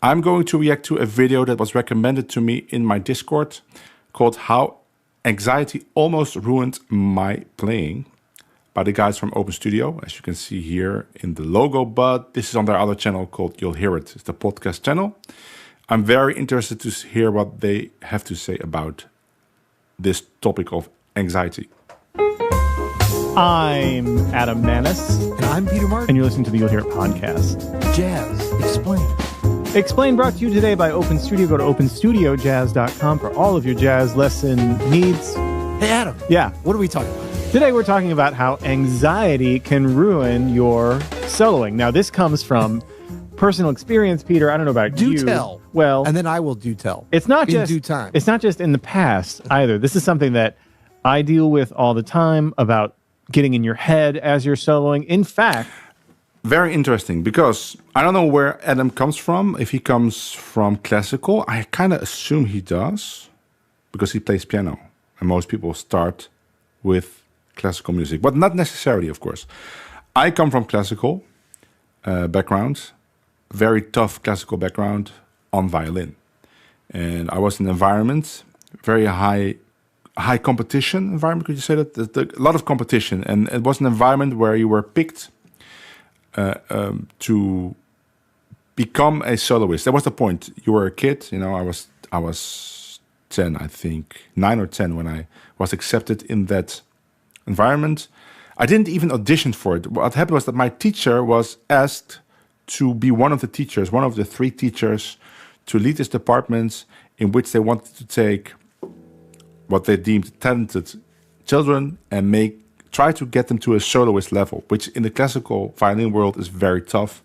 I'm going to react to a video that was recommended to me in my Discord called How Anxiety Almost Ruined My Playing by the guys from Open Studio, as you can see here in the logo, but this is on their other channel called You'll Hear It. It's the podcast channel. I'm very interested to hear what they have to say about this topic of anxiety. I'm Adam Manis. And I'm Peter Martin. And you're listening to the You'll Hear It podcast. Jazz Explained. Explained brought to you today by Open Studio. Go to openstudiojazz.com for all of your jazz lesson needs. Hey, Adam. Yeah. What are we talking about? Today we're talking about how anxiety can ruin your soloing. Now, this comes from personal experience, Peter. I don't know about you. Do tell. Well, and then I will do tell. It's not in just due time. It's not just in the past either. This is something that I deal with all the time about getting in your head as you're soloing. In fact, very interesting, because I don't know where Adam comes from. If he comes from classical, I kind of assume he does, because he plays piano. And most people start with classical music, but not necessarily, of course. I come from classical background, very tough classical background on violin. And I was in an environment, very high competition environment, could you say that? A lot of competition. And it was an environment where you were picked to become a soloist. That was the point. You were a kid, I was 10, I think, 9 or 10 when I was accepted in that environment. I didn't even audition for it. What happened was that my teacher was asked to be one of the teachers, one of the 3 teachers, to lead this department in which they wanted to take what they deemed talented children and try to get them to a soloist level, which in the classical violin world is very tough.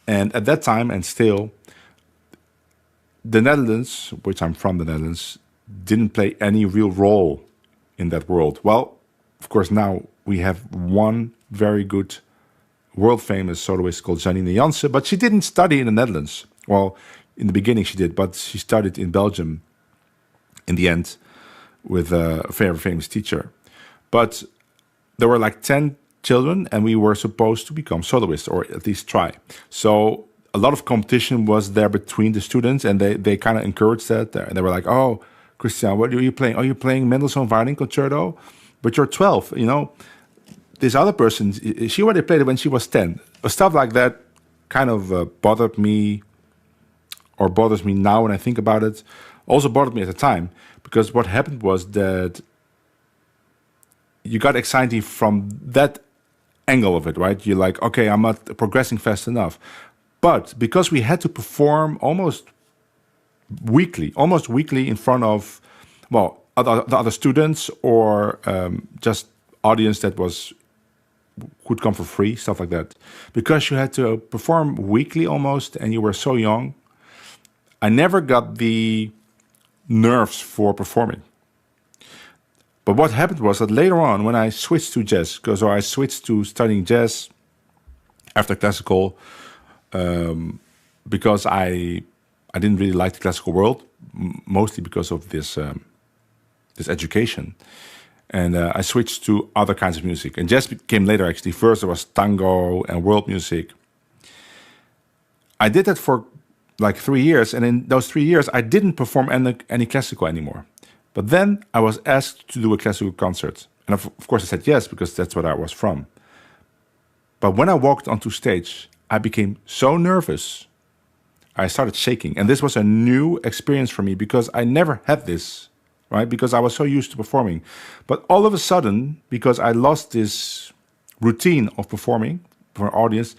And at that time, and still, the Netherlands, which I'm from the Netherlands, didn't play any real role in that world. Well, of course, now we have one very good world-famous soloist called Janine Jansen, but she didn't study in the Netherlands. Well, in the beginning she did, but she studied in Belgium in the end with a very famous teacher. But there were like 10 children, and we were supposed to become soloists, or at least try. So a lot of competition was there between the students, and they kind of encouraged that. And they were like, "Oh, Christiaan, what are you playing? Oh, you're playing Mendelssohn Violin Concerto? But you're 12, This other person, she already played it when she was 10. Stuff like that kind of bothered me, or bothers me now when I think about it. Also bothered me at the time, because what happened was that you got anxiety from that angle of it, right? You're like, okay, I'm not progressing fast enough. But because we had to perform almost weekly in front of, the other students, or just audience that could come for free, stuff like that. Because you had to perform weekly almost, and you were so young, I never got the nerves for performing. But what happened was that later on, when I switched to jazz, I switched to studying jazz after classical, because I didn't really like the classical world, mostly because of this education. And I switched to other kinds of music. And jazz came later, actually. First, there was tango and world music. I did that for like 3 years. And in those 3 years, I didn't perform any classical anymore. But then I was asked to do a classical concert. And of course, I said yes, because that's what I was from. But when I walked onto stage, I became so nervous. I started shaking. And this was a new experience for me, because I never had this, right? Because I was so used to performing. But all of a sudden, because I lost this routine of performing for an audience,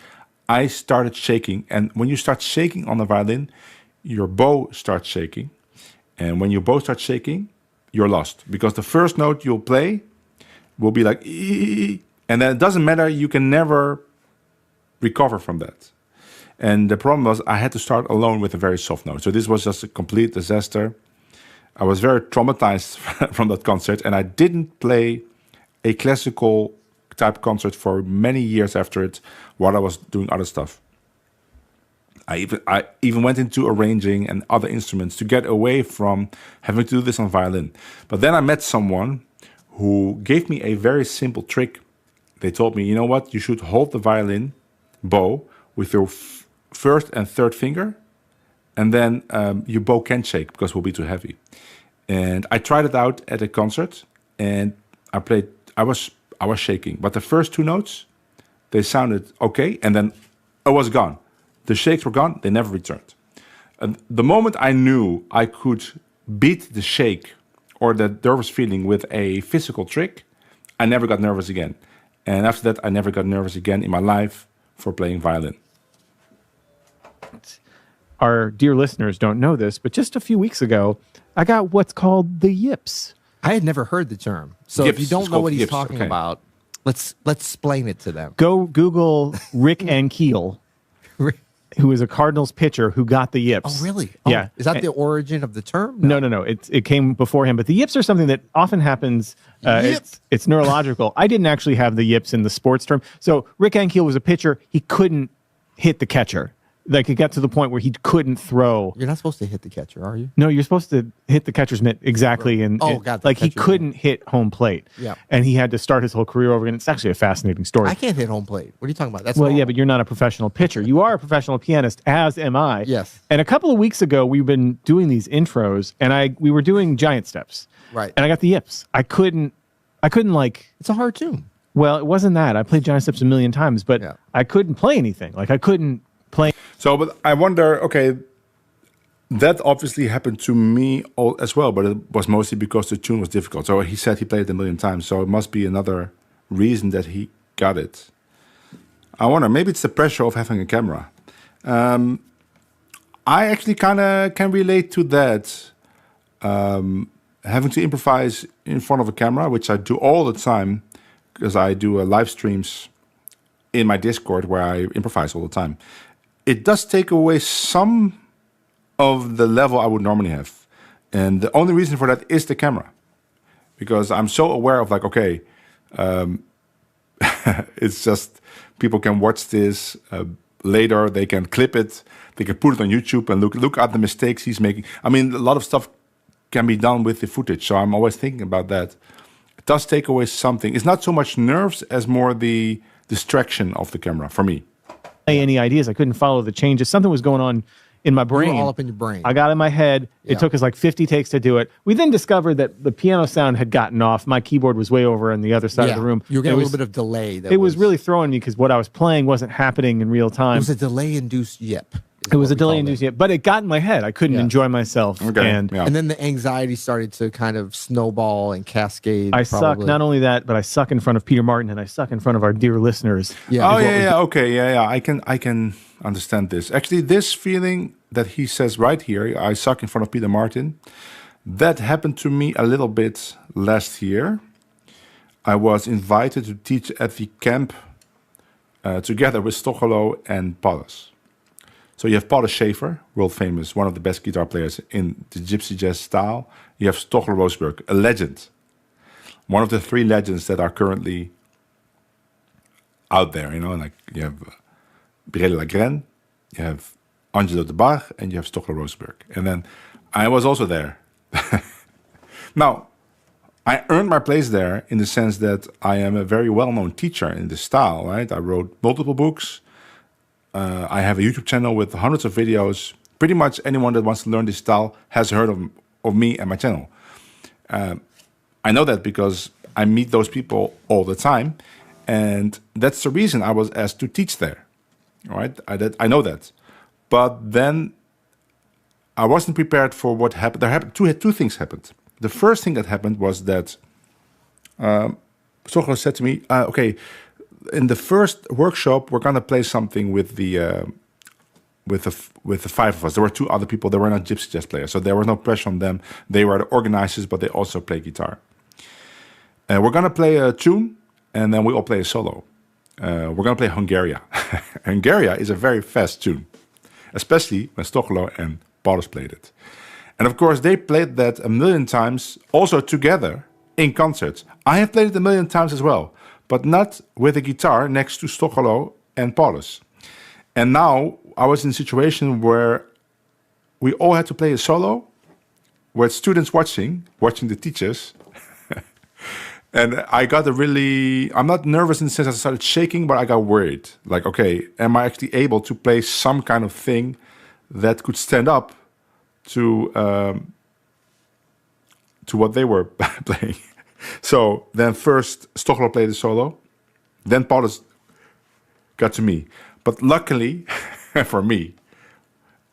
I started shaking. And when you start shaking on the violin, your bow starts shaking. And when your bow starts shaking, you're lost. Because the first note you'll play will be like, ee, and then it doesn't matter, you can never recover from that. And the problem was I had to start alone with a very soft note. So this was just a complete disaster. I was very traumatized from that concert, and I didn't play a classical type concert for many years after it, while I was doing other stuff. I even went into arranging and other instruments to get away from having to do this on violin. But then I met someone who gave me a very simple trick. They told me, you know what, you should hold the violin bow with your first and third finger and then your bow can't shake because it will be too heavy. And I tried it out at a concert, and I played. I was shaking, but the first two notes, they sounded okay, and then it was gone. The shakes were gone. They never returned. And the moment I knew I could beat the shake or the nervous feeling with a physical trick, I never got nervous again. And after that, I never got nervous again in my life for playing violin. Our dear listeners don't know this, but just a few weeks ago, I got what's called the yips. I had never heard the term. So Yips. if you don't It's know called what he's yips, talking okay. about, let's explain it to them. Go Google Rick Ankiel, who is a Cardinals pitcher who got the yips. Oh, really? Yeah. Is that the origin of the term? No. It came before him, but the yips are something that often happens. It's neurological. I didn't actually have the yips in the sports term. So Rick Ankiel was a pitcher. He couldn't hit the catcher. Like it got to the point where he couldn't throw. You're not supposed to hit the catcher, are you? No, you're supposed to hit the catcher's mitt exactly, and got the like he catcher's couldn't hit home plate. Yeah. And he had to start his whole career over again. It's actually a fascinating story. I can't hit home plate. What are you talking about? That's Well, wrong. yeah, but you're not a professional pitcher. You are a professional pianist, as am I. Yes. And a couple of weeks ago, we've been doing these intros, and we were doing giant steps. Right. And I got the yips. I couldn't like. It's a hard tune. Well, it wasn't that. I played giant steps a million times, but Yeah. I couldn't play anything. Like I couldn't play. So, but I wonder, okay, that obviously happened to me as well, but it was mostly because the tune was difficult. So he said he played it a million times, so it must be another reason that he got it. I wonder, maybe it's the pressure of having a camera. I actually kind of can relate to that. Having to improvise in front of a camera, which I do all the time, because I do live streams in my Discord where I improvise all the time. It does take away some of the level I would normally have. And the only reason for that is the camera. Because I'm so aware of like, okay, it's just people can watch this later, they can clip it, they can put it on YouTube and look at the mistakes he's making. I mean, a lot of stuff can be done with the footage, so I'm always thinking about that. It does take away something. It's not so much nerves as more the distraction of the camera for me. Any ideas. I couldn't follow the changes. Something was going on in my brain. You were all up in your brain. I got in my head. It took us like 50 takes to do it. We then discovered that the piano sound had gotten off. My keyboard was way over on the other side of the room. You were getting a little bit of delay. It was really throwing me because what I was playing wasn't happening in real time. It was a delay-induced yip. It was a delay-induced yip, but it got in my head. I couldn't enjoy myself. Okay. And And then the anxiety started to kind of snowball and cascade. I suck. probably. Not only that, but I suck in front of Peter Martin and I suck in front of our dear listeners. Yeah. Oh yeah, okay, yeah. I can understand this. Actually, this feeling that he says right here, I suck in front of Peter Martin, that happened to me a little bit last year. I was invited to teach at the camp together with Stochelo and Paulus. So you have Paulus Schaefer, world famous, one of the best guitar players in the gypsy jazz style. You have Stochelo Roseberg, a legend. One of the three legends that are currently out there, you know, like you have Birelli Lagren, you have Angelo de Bar, and you have Stochelo Roseberg. And then I was also there. Now, I earned my place there in the sense that I am a very well-known teacher in this style, right? I wrote multiple books. I have a YouTube channel with hundreds of videos. Pretty much anyone that wants to learn this style has heard of me and my channel. I know that because I meet those people all the time. And that's the reason I was asked to teach there. All right? I know that. But then I wasn't prepared for what happened. There happened two things happened. The first thing that happened was that Stochelo said to me, okay, in the first workshop, we're gonna play something with the five of us. There were two other people. They were not gypsy jazz players, so there was no pressure on them. They were the organizers, but they also play guitar. We're gonna play a tune, and then we all play a solo. We're gonna play Hungaria. Hungaria is a very fast tune, especially when Stochelo and Paulus played it. And of course, they played that a million times, also together in concerts. I have played it a million times as well, but not with a guitar next to Stochelo and Paulus. And now I was in a situation where we all had to play a solo with students watching the teachers. And I got I'm not nervous in the sense I started shaking, but I got worried. Like, okay, am I actually able to play some kind of thing that could stand up to what they were playing. So then first Stochelo played the solo, then Paulus got to me. But luckily for me,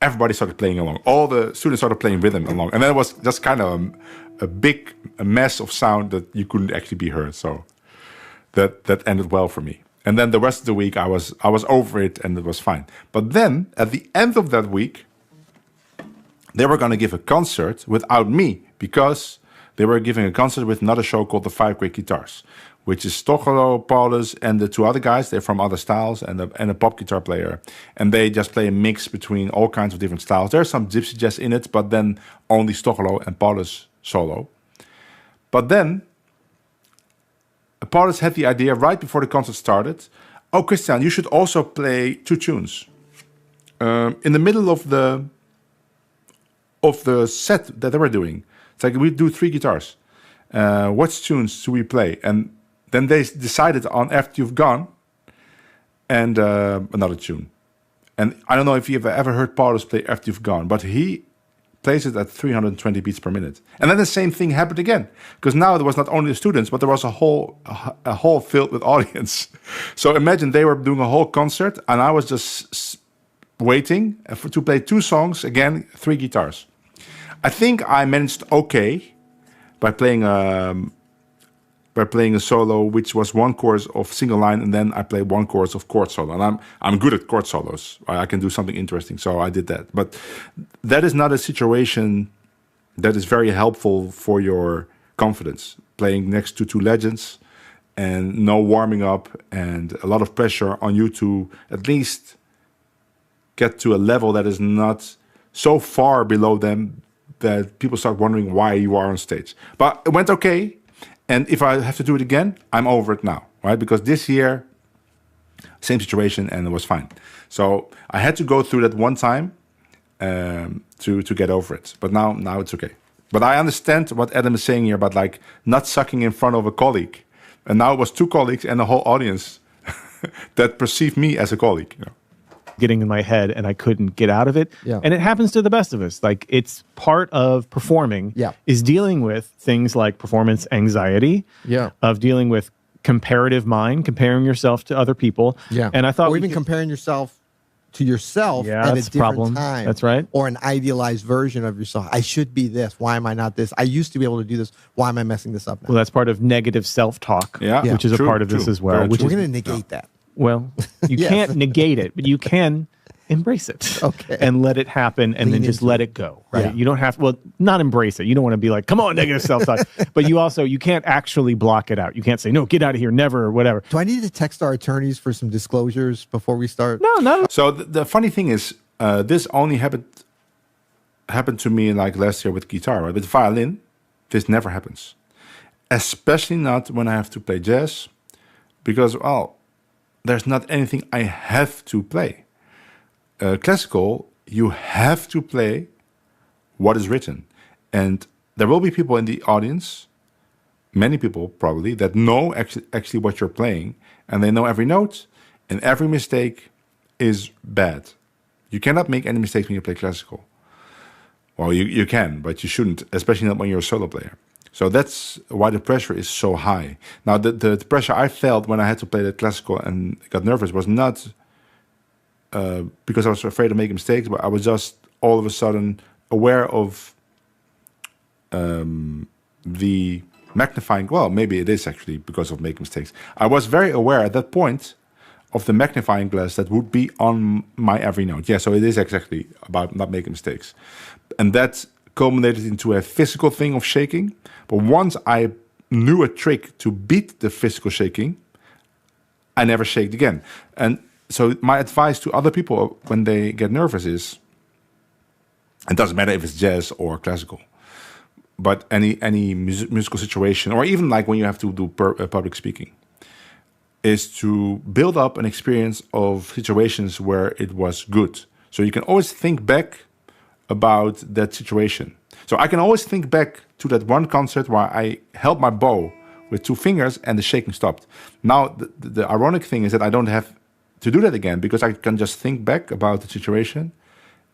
everybody started playing along. All the students started playing rhythm along. And then it was just kind of a big mess of sound that you couldn't actually be heard. So that ended well for me. And then the rest of the week I was over it and it was fine. But then at the end of that week, they were going to give a concert without me because they were giving a concert with another show called The Five Great Guitars, which is Stochelo, Paulus, and the two other guys. They're from other styles and a pop guitar player. And they just play a mix between all kinds of different styles. There's some gypsy jazz in it, but then only Stochelo and Paulus solo. But then Paulus had the idea right before the concert started. Oh, Christiaan, you should also play two tunes. In the middle of the set that they were doing. It's like we do three guitars. What tunes should we play? And then they decided on After You've Gone and another tune. And I don't know if you've ever heard Paulus play After You've Gone, but he plays it at 320 beats per minute. And then the same thing happened again, because now there was not only the students, but there was a whole filled with audience. So imagine they were doing a whole concert, and I was just waiting to play two songs, again, three guitars. I think I managed okay by playing a solo, which was one chorus of single line, and then I played one chorus of chord solo. And I'm good at chord solos. I can do something interesting, so I did that. But that is not a situation that is very helpful for your confidence. Playing next to two legends and no warming up and a lot of pressure on you to at least get to a level that is not so far below them that people start wondering why you are on stage. But it went okay. And if I have to do it again, I'm over it now, right? Because this year, same situation, and it was fine. So I had to go through that one time to get over it. But now it's okay. But I understand what Adam is saying here about like not sucking in front of a colleague. And now it was two colleagues and a whole audience that perceived me as a colleague, you know. Getting in my head and I couldn't get out of it. Yeah. And it happens to the best of us. Like it's part of performing is dealing with things like performance anxiety, of dealing with comparative mind, comparing yourself to other people. Yeah. And I thought or even comparing yourself to yourself at a that's different problem. time. That's right. Or an idealized version of yourself. I should be this. Why am I not this? I used to be able to do this. Why am I messing this up now? Well, that's part of negative self-talk, which is true, a part of this as well. We're going to negate that. Well, you can't negate it, but you can embrace it and let it happen and then just let it go, right? Yeah. You don't have, not embrace it. You don't want to be like, come on, negative self-talk. But you can't actually block it out. You can't say, no, get out of here, never, or whatever. Do I need to text our attorneys for some disclosures before we start? No. So the funny thing is, this only happened to me like last year with guitar, right? With violin, this never happens. Especially not when I have to play jazz, because, there's not anything I have to play. Classical, you have to play what is written. And there will be people in the audience, many people probably, that know actually what you're playing, and they know every note, and every mistake is bad. You cannot make any mistakes when you play classical. Well, you can, but you shouldn't, especially not when you're a solo player. So that's why the pressure is so high. Now, the pressure I felt when I had to play the classical and got nervous was not because I was afraid of making mistakes, but I was just all of a sudden aware of the magnifying. Well, maybe it is actually because of making mistakes. I was very aware at that point of the magnifying glass that would be on my every note. Yeah, so it is exactly about not making mistakes. And that culminated into a physical thing of shaking. But once I knew a trick to beat the physical shaking, I never shaked again. And so my advice to other people when they get nervous is, it doesn't matter if it's jazz or classical, but any musical situation, or even like when you have to do public speaking, is to build up an experience of situations where it was good. So you can always think back about that situation. So I can always think back to that one concert where I held my bow with two fingers and the shaking stopped. Now, the ironic thing is that I don't have to do that again, because I can just think back about the situation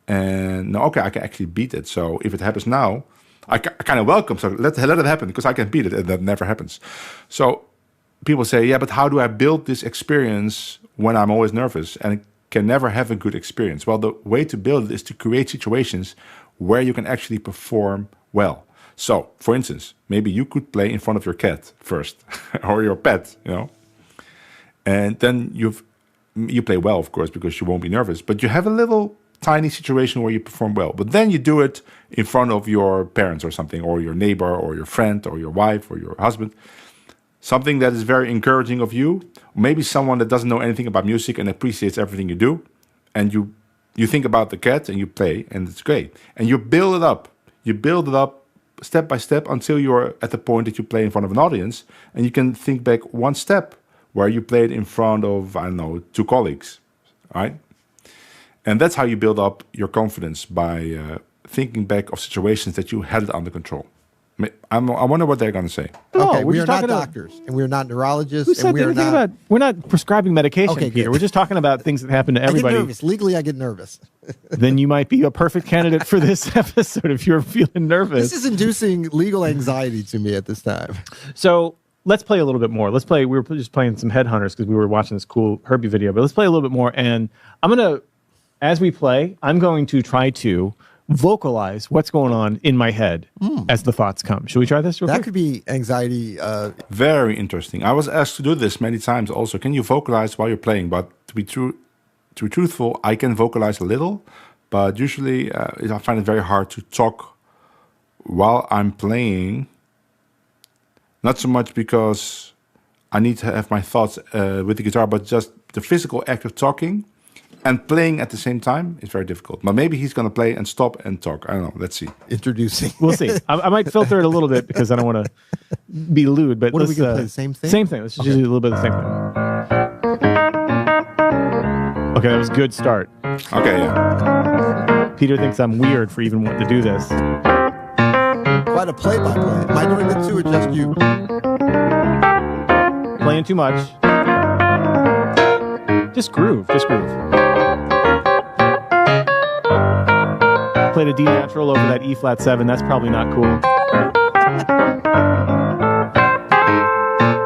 And no, okay, I can actually beat it. So if it happens now, I kind of welcome. So let it happen because I can beat it, and that never happens. So people say, yeah, but how do I build this experience when I'm always nervous and can never have a good experience? Well, the way to build it is to create situations where you can actually perform well. So, for instance, maybe you could play in front of your cat first, or your pet, and then you play well, of course, because you won't be nervous. But you have a little tiny situation where you perform well. But then you do it in front of your parents or something, or your neighbor, or your friend, or your wife, or your husband. Something that is very encouraging of you. Maybe someone that doesn't know anything about music and appreciates everything you do. And you think about the cat and you play, and it's great. And you build it up. You build it up step by step until you're at the point that you play in front of an audience. And you can think back one step where you played in front of, 2 colleagues, right? And that's how you build up your confidence, by thinking back of situations that you had it under control. I wonder what they're going to say. No, Okay, we're we are just not talking doctors, and we're not neurologists, Who said and we are anything not. about? We're not prescribing medication, Okay, Peter. good. We're just talking about things that happen to I get everybody. nervous. Legally, I get nervous. Then you might be a perfect candidate for this episode if you're feeling nervous. This is inducing legal anxiety to me at this time. So let's play a little bit more. Let's play. We were just playing some Headhunters because we were watching this cool Herbie video. But let's play a little bit more. And I'm gonna, as we play, I'm going to try to vocalize what's going on in my head as the thoughts come. Should we try this real That quick? could be anxiety. Very interesting. I was asked to do this many times also. Can you vocalize while you're playing? But to be truthful, I can vocalize a little, but usually I find it very hard to talk while I'm playing. Not so much because I need to have my thoughts with the guitar, but just the physical act of talking and playing at the same time is very difficult. But maybe he's going to play and stop and talk. I don't know. Let's see. Introducing. We'll see. I might filter it a little bit because I don't want to be lewd. But What are we let's, going to play? The same thing? Same thing. Let's just do a little bit of the same thing. Okay, that was a good start. Okay, yeah. Peter thinks I'm weird for even wanting to do this. Quite a play-by-play. Am I doing it too, or just you? Playing too much. Just groove. Just groove. Played a D natural over that E flat 7. That's probably not cool.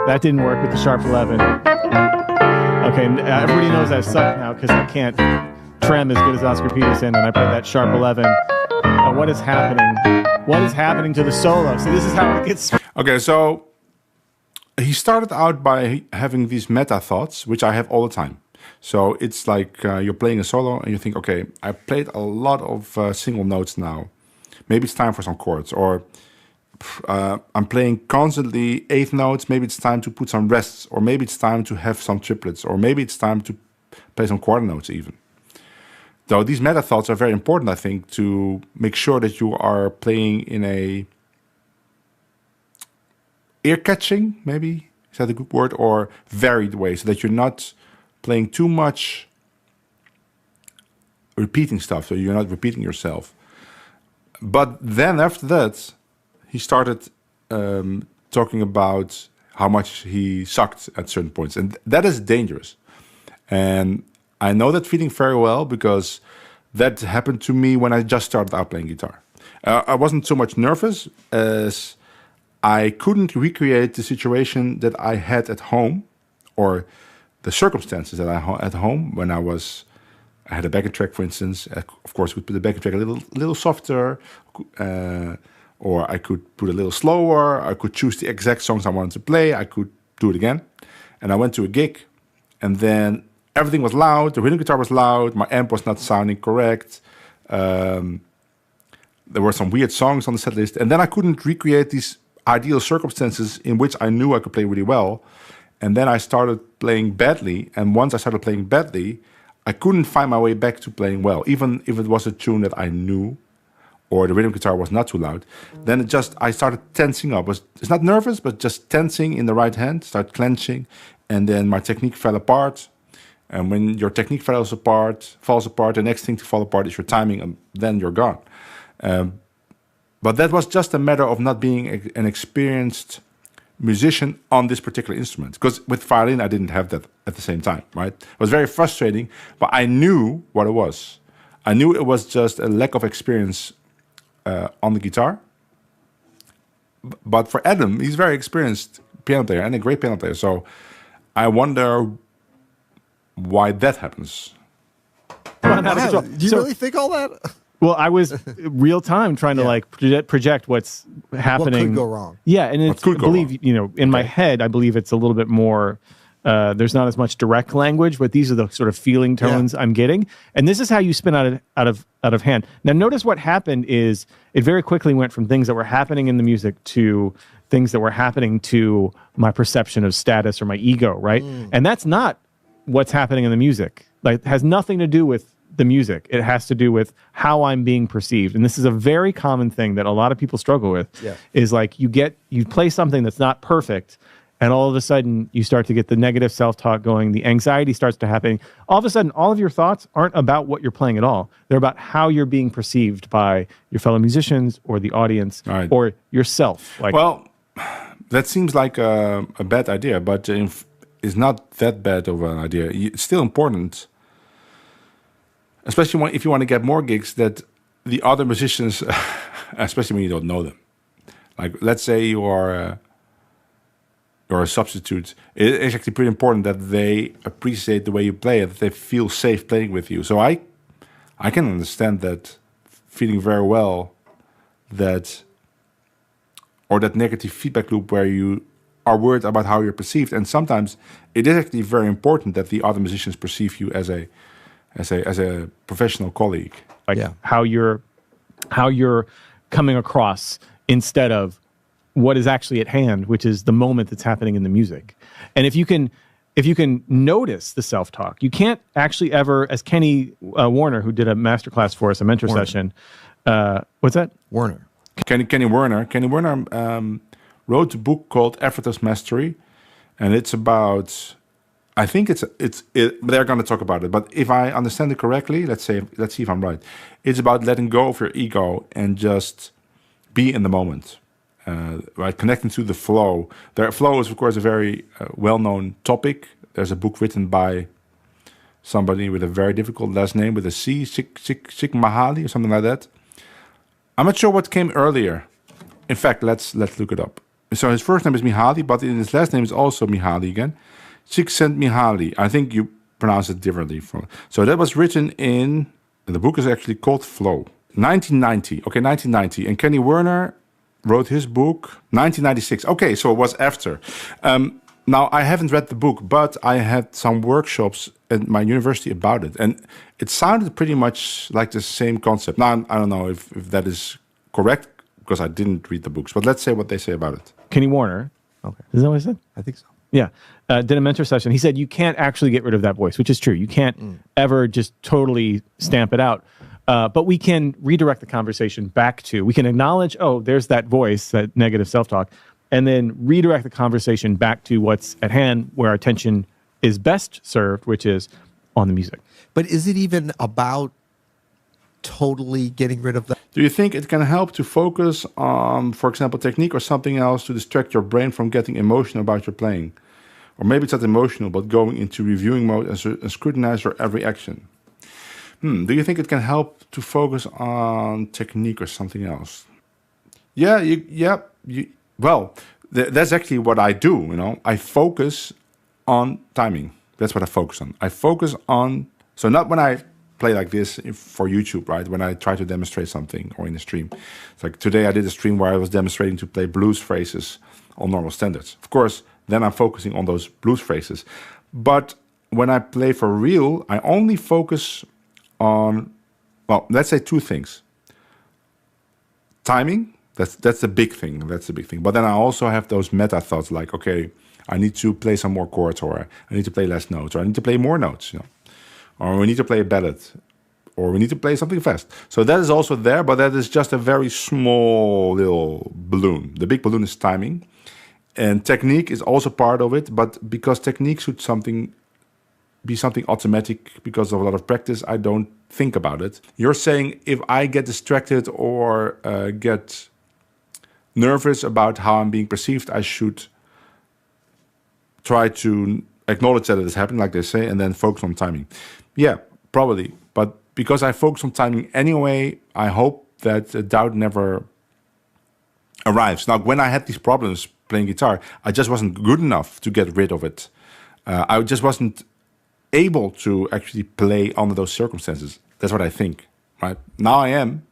That didn't work with the sharp 11. Okay, everybody knows I suck now because I can't trem as good as Oscar Peterson, and I played that sharp 11. What is happening? What is happening to the solo? So this is how it gets. Okay, so he started out by having these meta thoughts, which I have all the time. So it's like you're playing a solo and you think, okay, I played a lot of single notes now. Maybe it's time for some chords. Or I'm playing constantly eighth notes. Maybe it's time to put some rests. Or maybe it's time to have some triplets. Or maybe it's time to play some quarter notes even. So these meta thoughts are very important, I think, to make sure that you are playing in a ear-catching, maybe, is that a good word, or varied way, so that you're not playing too much repeating stuff, so you're not repeating yourself. But then after that, he started talking about how much he sucked at certain points, and that is dangerous. And I know that feeling very well because that happened to me when I just started out playing guitar. I wasn't so much nervous as I couldn't recreate the situation that I had at home, or the circumstances that I had at home when I had a backing track, for instance. Of course, we put the backing track a little softer, or I could put a little slower. I could choose the exact songs I wanted to play. I could do it again. And I went to a gig, and then everything was loud. The rhythm guitar was loud. My amp was not sounding correct. There were some weird songs on the set list, and then I couldn't recreate these ideal circumstances in which I knew I could play really well. And then I started playing badly. And once I started playing badly, I couldn't find my way back to playing well, even if it was a tune that I knew, or the rhythm guitar was not too loud. Then I started tensing up. It's not nervous, but just tensing in the right hand, start clenching, and then my technique fell apart. And when your technique falls apart, the next thing to fall apart is your timing, and then you're gone. But that was just a matter of not being an experienced musician on this particular instrument. Because with violin, I didn't have that at the same time, right? It was very frustrating, but I knew what it was. I knew it was just a lack of experience on the guitar. But for Adam, he's very experienced piano player and a great piano player. So I wonder why that happens. Wow. Do you really think all that? Well, I was real time trying to like project what's happening. What could go wrong? Yeah, and it's, I believe, in my head, I believe it's a little bit more. There's not as much direct language, but these are the sort of feeling tones I'm getting, and this is how you spin out of hand. Now, notice what happened is it very quickly went from things that were happening in the music to things that were happening to my perception of status or my ego, right? And that's not what's happening in the music. Like, it has nothing to do with the music. It has to do with how I'm being perceived. And this is a very common thing that a lot of people struggle with, is like you play something that's not perfect, and all of a sudden you start to get the negative self-talk going, the anxiety starts to happen. All of a sudden, all of your thoughts aren't about what you're playing at all. They're about how you're being perceived by your fellow musicians or the audience or yourself. Like, well, that seems like a bad idea, but it's not that bad of an idea. It's still important, especially if you want to get more gigs, that the other musicians, especially when you don't know them. Like, let's say you're a substitute. It's actually pretty important that they appreciate the way you play it, that they feel safe playing with you. So I can understand that feeling very well, that negative feedback loop where you are worried about how you're perceived. And sometimes it is actually very important that the other musicians perceive you as a professional colleague. Like how you're coming across instead of what is actually at hand, which is the moment that's happening in the music. And if you can notice the self-talk, you can't actually ever, as Kenny Warner, who did a masterclass for us, a mentor session. What's that? Warner. Kenny Werner. Kenny Werner wrote a book called Effortless Mastery, and it's about. I think they're going to talk about it, but if I understand it correctly, let's see if I'm right. It's about letting go of your ego and just be in the moment. Right, connecting to the flow. The flow is, of course, a very well-known topic. There's a book written by somebody with a very difficult last name with a C, Csikszentmihalyi or something like that. I'm not sure what came earlier. In fact, let's look it up. So his first name is Mihaly, but in his last name is also Mihaly again. Csikszentmihalyi. I think you pronounce it differently. So that was written in the book is actually called Flow. 1990. Okay, 1990. And Kenny Werner wrote his book 1996. Okay, so it was after. Now, I haven't read the book, but I had some workshops at my university about it. And it sounded pretty much like the same concept. Now, I don't know if that is correct, because I didn't read the books. But let's say what they say about it. Kenny Warner. Okay. Is that what I said? I think so. Yeah. Did a mentor session. He said you can't actually get rid of that voice, which is true. You can't ever just totally stamp it out. But we can redirect the conversation back to, we can acknowledge, oh, there's that voice, that negative self-talk, and then redirect the conversation back to what's at hand, where our attention is best served, which is on the music. But is it even about totally getting rid of that? Do you think it can help to focus on, for example, technique or something else to distract your brain from getting emotional about your playing? Or maybe it's not emotional, but going into reviewing mode and scrutinize your every action. Do you think it can help to focus on technique or something else? Well, that's actually what I do, I focus on timing. That's what I focus on. I focus on, so not when I play like this for YouTube, right? When I try to demonstrate something or in a stream. It's like today I did a stream where I was demonstrating to play blues phrases on normal standards. Of course, then I'm focusing on those blues phrases. But when I play for real, I only focus on, well, let's say two things. Timing, that's the big thing. That's the big thing. But then I also have those meta thoughts like, okay, I need to play some more chords, or I need to play less notes, or I need to play more notes, or we need to play a ballad, or we need to play something fast. So that is also there, but that is just a very small little balloon. The big balloon is timing, and technique is also part of it. But because technique should be something automatic because of a lot of practice, I don't think about it. You're saying if I get distracted or get nervous about how I'm being perceived, I should try to acknowledge that it is happening, like they say, and then focus on timing. Yeah, probably. But because I focus on timing anyway, I hope that doubt never arrives. Now, when I had these problems playing guitar, I just wasn't good enough to get rid of it. I just wasn't able to actually play under those circumstances. That's what I think, right? Now I am.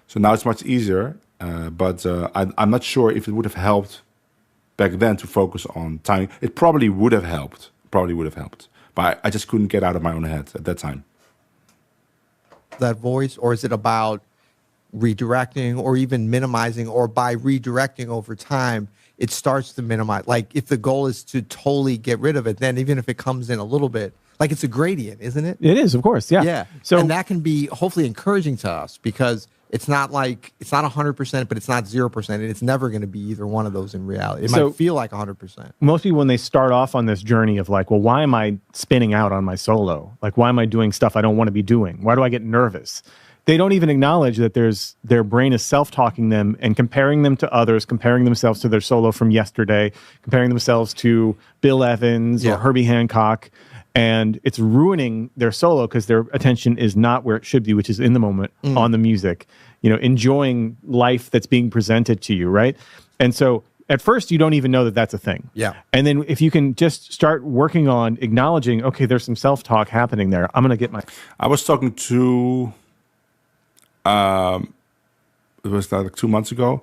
So now it's much easier, but I'm not sure if it would have helped back then to focus on timing. It probably would have helped. But I just couldn't get out of my own head at that time. That voice, or is it about redirecting or even minimizing, or by redirecting over time, it starts to minimize? Like if the goal is to totally get rid of it, then even if it comes in a little bit, like it's a gradient, isn't it? It is, of course. Yeah. Yeah. So, and that can be hopefully encouraging to us, because it's not 100%, but it's not 0%. And it's never going to be either one of those in reality. It might feel like 100%. Most people, when they start off on this journey of like, well, why am I spinning out on my solo? Like, why am I doing stuff I don't want to be doing? Why do I get nervous? They don't even acknowledge that their brain is self-talking them and comparing them to others, comparing themselves to their solo from yesterday, comparing themselves to Bill Evans or Herbie Hancock. And it's ruining their solo because their attention is not where it should be, which is in the moment on the music, enjoying life that's being presented to you, right? And so at first, you don't even know that that's a thing. Yeah. And then if you can just start working on acknowledging, okay, there's some self-talk happening there. I'm going to get my... I was talking to... it was like 2 months ago.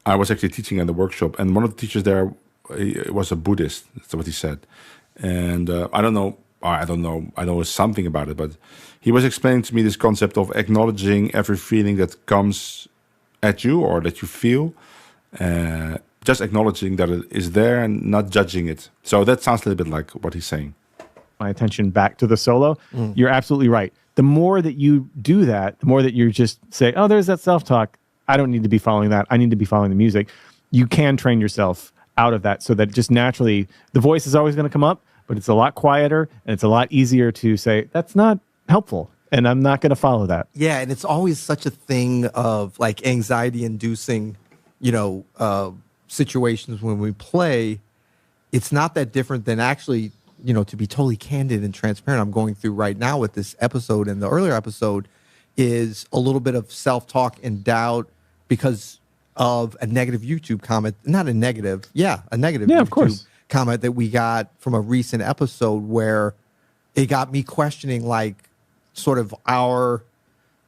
I was actually teaching in the workshop, and one of the teachers there was a Buddhist. That's what he said. And I know something about it, but he was explaining to me this concept of acknowledging every feeling that comes at you or that you feel, just acknowledging that it is there and not judging it. So that sounds a little bit like what he's saying. My attention back to the solo. You're absolutely right. The more that you do that, the more that you just say, oh, there's that self-talk. I don't need to be following that. I need to be following the music. You can train yourself out of that so that just naturally the voice is always going to come up, but it's a lot quieter and it's a lot easier to say, that's not helpful and I'm not going to follow that. Yeah, and it's always such a thing of like anxiety-inducing, situations when we play. It's not that different than actually, to be totally candid and transparent, I'm going through right now with this episode and the earlier episode is a little bit of self-talk and doubt because of a negative YouTube comment, a negative YouTube of course. comment that we got from a recent episode where it got me questioning like sort of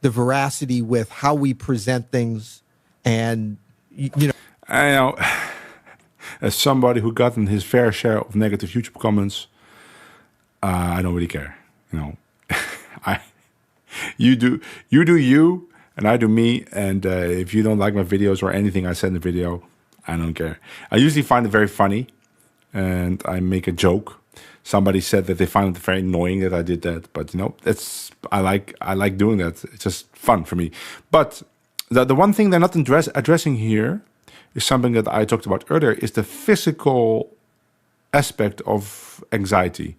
the veracity with how we present things. And, I know, as somebody who gotten his fair share of negative YouTube comments, I don't really care. You do you, and I do me. And if you don't like my videos or anything I said in the video, I don't care. I usually find it very funny, and I make a joke. Somebody said that they found it very annoying that I did that, but I like doing that. It's just fun for me. But the one thing they're not addressing here is something that I talked about earlier: is the physical aspect of anxiety.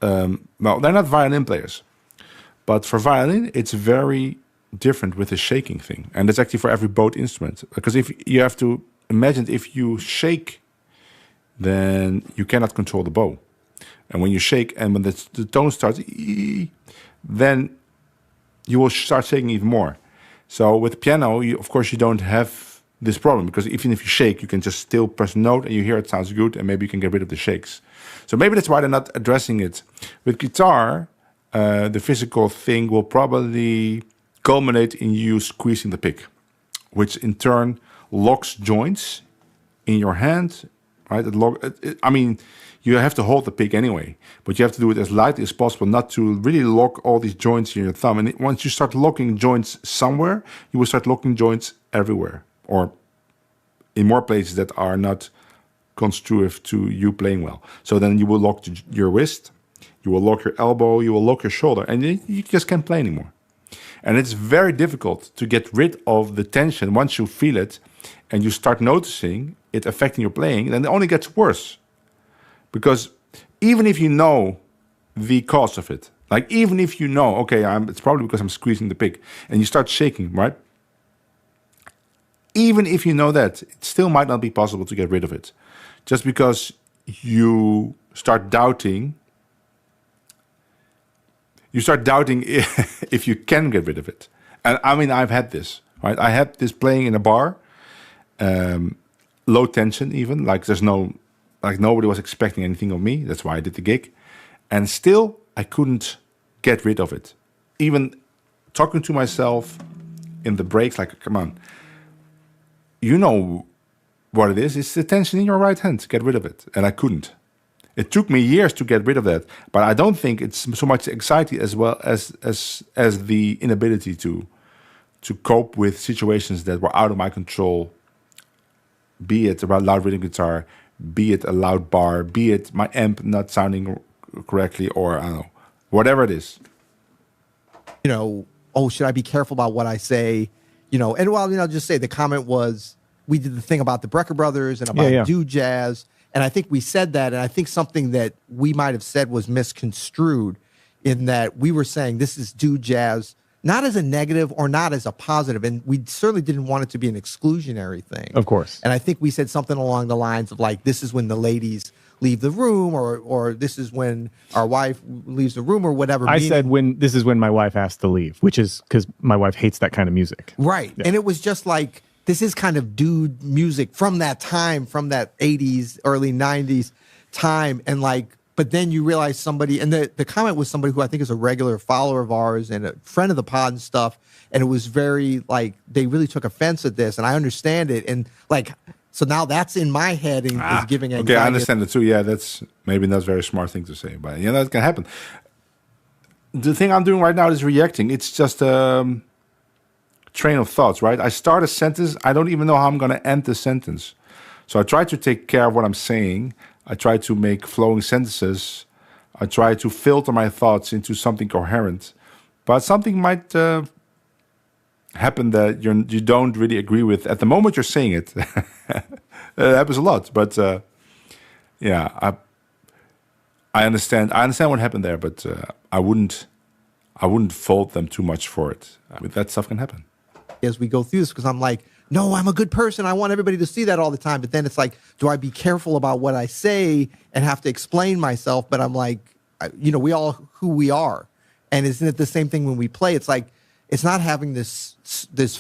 Well, they're not violin players, but for violin, it's very different with the shaking thing. And that's actually for every bowed instrument. Because if you have to imagine, if you shake, then you cannot control the bow. And when you shake and when the tone starts, then you will start shaking even more. So with piano, of course, you don't have this problem, because even if you shake, you can just still press a note and you hear it sounds good, and maybe you can get rid of the shakes. So maybe that's why they're not addressing it. With guitar, the physical thing will probably culminate in you squeezing the pick, which in turn locks joints in your hand, right? You have to hold the pick anyway, but you have to do it as lightly as possible, not to really lock all these joints in your thumb. And once you start locking joints somewhere, you will start locking joints everywhere, or in more places that are not constructive to you playing well. So then you will lock your wrist, you will lock your elbow, you will lock your shoulder, and you just can't play anymore. And it's very difficult to get rid of the tension once you feel it and you start noticing it affecting your playing. Then it only gets worse, because even if you know the cause of it, like even if you know, okay, it's probably because I'm squeezing the pick, and you start shaking, right? Even if you know that, it still might not be possible to get rid of it, just because you start doubting you start doubting if you can get rid of it. And I mean, I've had this, right? I had this playing in a bar, low tension even, like nobody was expecting anything of me. That's why I did the gig. And still, I couldn't get rid of it. Even talking to myself in the breaks, like, come on, you know what it is. It's the tension in your right hand. Get rid of it. And I couldn't. It took me years to get rid of that. But I don't think it's so much anxiety as well as the inability to cope with situations that were out of my control. Be it a loud rhythm guitar, be it a loud bar, be it my amp not sounding correctly, or I don't know, whatever it is. You know, oh, should I be careful about what I say? You know, and well, just say the comment was, we did the thing about the Brecker Brothers and about do jazz. And I think we said that. And I think something that we might have said was misconstrued in that we were saying this is do jazz, not as a negative or not as a positive. And we certainly didn't want it to be an exclusionary thing. Of course. And I think we said something along the lines of like, this is when the ladies leave the room, or this is when our wife leaves the room, or whatever. I said this is when my wife has to leave, which is because my wife hates that kind of music. Right. Yeah. And it was just like, this is kind of dude music from that time, from that 80s, early 90s time. And like, but then you realize somebody, and the comment was somebody who I think is a regular follower of ours and a friend of the pod and stuff. And it was very like, they really took offense at this. And I understand it. And like, so now that's in my head and is giving anxiety. Okay, I understand it too. Yeah, that's maybe not a very smart thing to say, but that can happen. The thing I'm doing right now is reacting. It's just train of thoughts, right? I start a sentence. I don't even know how I'm going to end the sentence. So I try to take care of what I'm saying. I try to make flowing sentences. I try to filter my thoughts into something coherent. But something might happen that you don't really agree with at the moment you're saying it. It happens a lot. But I understand. I understand what happened there, but I wouldn't fault them too much for it. That stuff can happen. As we go through this, because I'm like, no, I'm a good person. I want everybody to see that all the time. But then it's like, do I be careful about what I say and have to explain myself? But I'm like, we all who we are. And isn't it the same thing when we play? It's like, it's not having this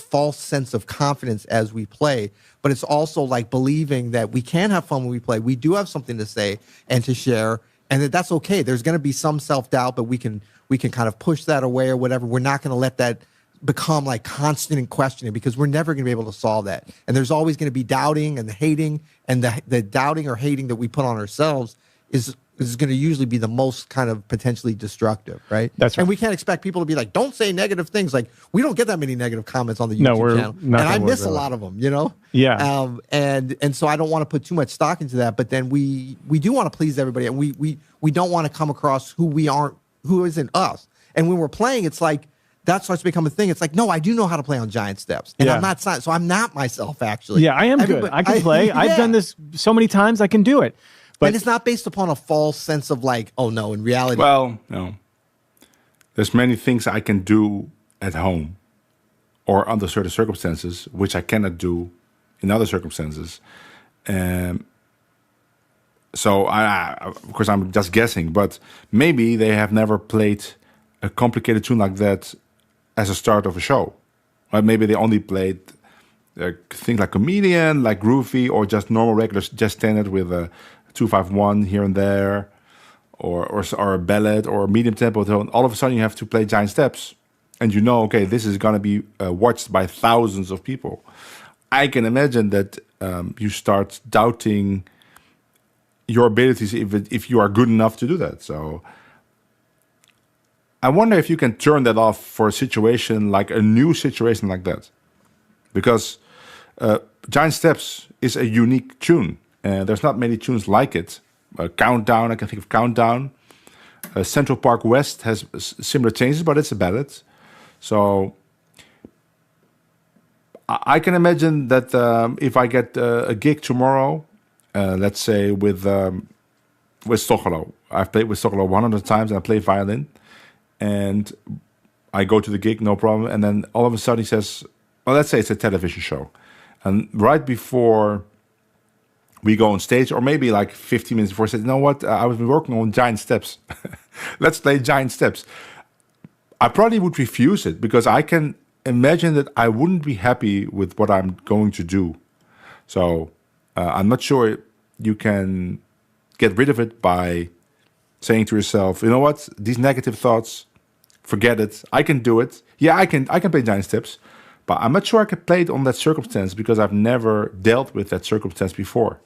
false sense of confidence as we play, but it's also like believing that we can have fun when we play. We do have something to say and to share, and that's okay. There's going to be some self-doubt, but we can kind of push that away or whatever. We're not going to let that become like constant and questioning, because we're never going to be able to solve that. And there's always going to be doubting and the hating, and the doubting or hating that we put on ourselves is going to usually be the most kind of potentially destructive, right? That's right. And we can't expect people to be like, don't say negative things. Like, we don't get that many negative comments on the YouTube channel. And I miss a lot of them, Yeah. And so I don't want to put too much stock into that, but then we do want to please everybody, and we don't want to come across who isn't us. And when we're playing, it's like, that starts to become a thing. It's like, no, I do know how to play on giant steps. And I'm not, so I'm not myself, actually. Yeah, I am good. I can play. Yeah. I've done this so many times, I can do it. But and it's not based upon a false sense of like, oh no, in reality. Well, no. There's many things I can do at home or under certain circumstances, which I cannot do in other circumstances. So, of course, I'm just guessing, but maybe they have never played a complicated tune like that as a start of a show. Or maybe they only played things like comedian, like groovy, or just normal regular jazz standard with a 2-5-1 here and there, or a ballad or a medium tempo tone. All of a sudden you have to play giant steps, and okay, this is going to be watched by thousands of people. I can imagine that you start doubting your abilities if you are good enough to do that. So I wonder if you can turn that off for a situation like a new situation like that, because Giant Steps is a unique tune. There's not many tunes like it. Countdown, I can think of Countdown. Central Park West has similar changes, but it's a ballad. So I can imagine that if I get a gig tomorrow, let's say with Stochelo. I've played with Stochelo 100 times, and I play violin. And I go to the gig, no problem. And then all of a sudden he says, well, let's say it's a television show. And right before we go on stage, or maybe like 15 minutes before, he said, you know what? I was working on Giant Steps. Let's play Giant Steps. I probably would refuse it because I can imagine that I wouldn't be happy with what I'm going to do. So I'm not sure you can get rid of it by saying to yourself, you know what, these negative thoughts, forget it. I can do it. Yeah, I can play giant steps, but I'm not sure I can play it on that circumstance because I've never dealt with that circumstance before.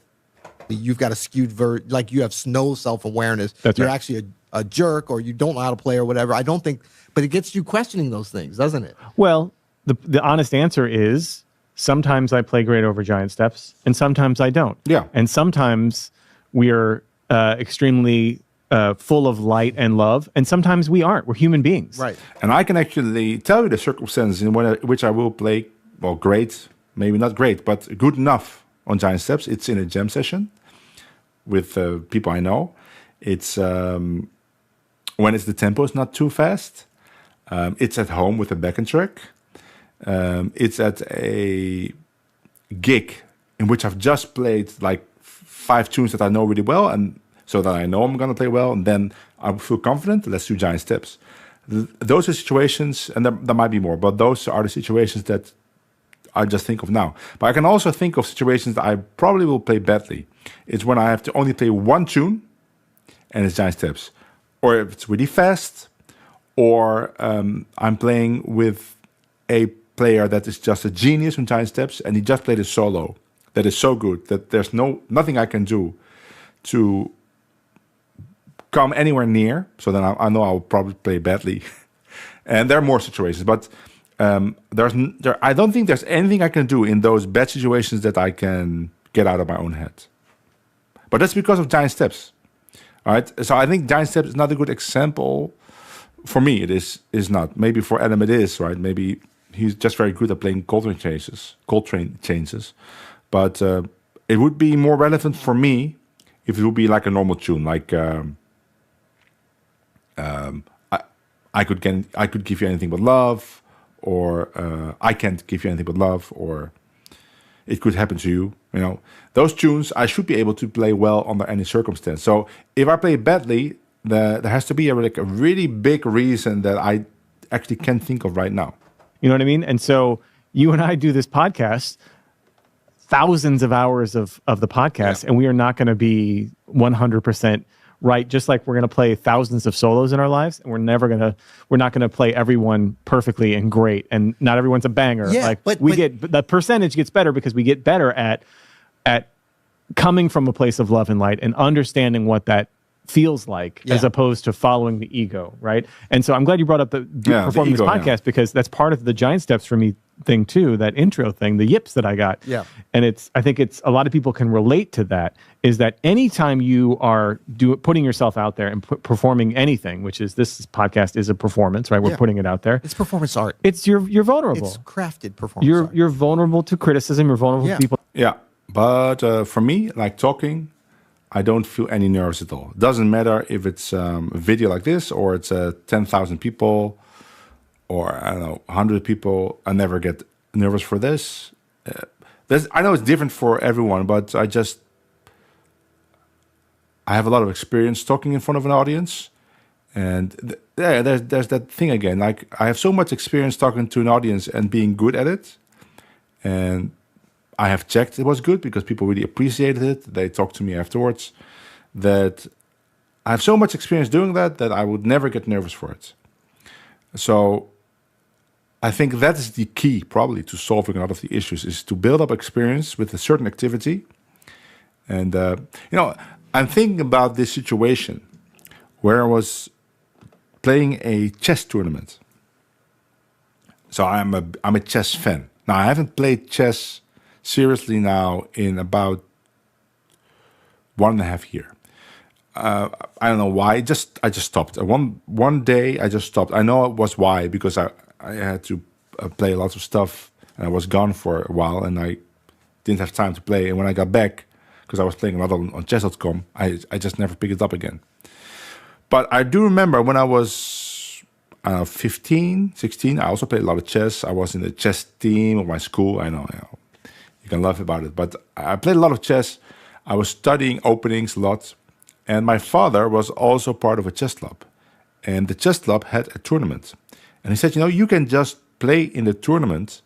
You've got a skewed like you have no self-awareness. That's You're right. actually a jerk, or you don't know how to play or whatever. I don't think, but it gets you questioning those things, doesn't it? Well, the honest answer is sometimes I play great over giant steps, and sometimes I don't. Yeah. And sometimes we are extremely full of light and love, and sometimes we aren't. We're human beings. Right. And I can actually tell you the circumstances in which I will play, well, great, maybe not great, but good enough on giant steps. It's in a jam session with people I know. It's when the tempo is not too fast. It's at home with a backing track. It's at a gig in which I've just played like 5 tunes that I know really well, and so that I know I'm going to play well, and then I feel confident. Let's do giant steps. Those are situations, and there might be more, but those are the situations that I just think of now. But I can also think of situations that I probably will play badly. It's when I have to only play one tune, and it's giant steps, or if it's really fast, or I'm playing with a player that is just a genius on giant steps, and he just played a solo that is so good that there's nothing I can do to come anywhere near. So then I know I'll probably play badly. And there are more situations, but I don't think there's anything I can do in those bad situations that I can get out of my own head. But that's because of giant steps. All right. So I think giant steps is not a good example. For me, it is not. Maybe for Adam it is, right? Maybe he's just very good at playing Coltrane changes. But it would be more relevant for me if it would be like a normal tune, like I could give you anything but love, or I can't give you anything but love, or it could happen to you. You know, those tunes I should be able to play well under any circumstance. So if I play badly, there has to be a really big reason that I actually can't think of right now. You know what I mean? And so you and I do this podcast, thousands of hours of the podcast, and we are not going to be 100% right. Just like we're going to play thousands of solos in our lives, and we're not going to play everyone perfectly and great, and not everyone's a banger. Yeah, but the percentage gets better because we get better at coming from a place of love and light and understanding what that feels like, as opposed to following the ego, right? And so I'm glad you brought up the performing this podcast, because that's part of the giant steps for me thing too, that intro thing, the yips that I got. Yeah. And I think it's a lot of people can relate to that, is that anytime you are putting yourself out there and performing anything, which is this podcast is a performance, right? We're putting it out there. It's performance art. It's you're vulnerable. It's crafted performance art. You're vulnerable to criticism, you're vulnerable to people. Yeah. But for me, like talking, I don't feel any nerves at all. Doesn't matter if it's a video like this, or it's 10,000 people, or I don't know, 100 people. I never get nervous for this. I know it's different for everyone, but I have a lot of experience talking in front of an audience, and there's that thing again. Like, I have so much experience talking to an audience and being good at it, and I have checked it was good because people really appreciated it. They talked to me afterwards. That I have so much experience doing that I would never get nervous for it. So I think that is the key probably to solving a lot of the issues, is to build up experience with a certain activity. And, I'm thinking about this situation where I was playing a chess tournament. So I'm a chess fan. Now, I haven't played chess seriously now in about 1.5 years. I don't know why. I just stopped. One day I just stopped. I know it was why, because I had to play a lot of stuff, and I was gone for a while, and I didn't have time to play. And when I got back, because I was playing a lot on chess.com, I just never picked it up again. But I do remember when I was 15, 16, I also played a lot of chess. I was in the chess team of my school. I know. You can laugh about it, but I played a lot of chess. I was studying openings a lot, and my father was also part of a chess club, and the chess club had a tournament, And he said, you can just play in the tournament.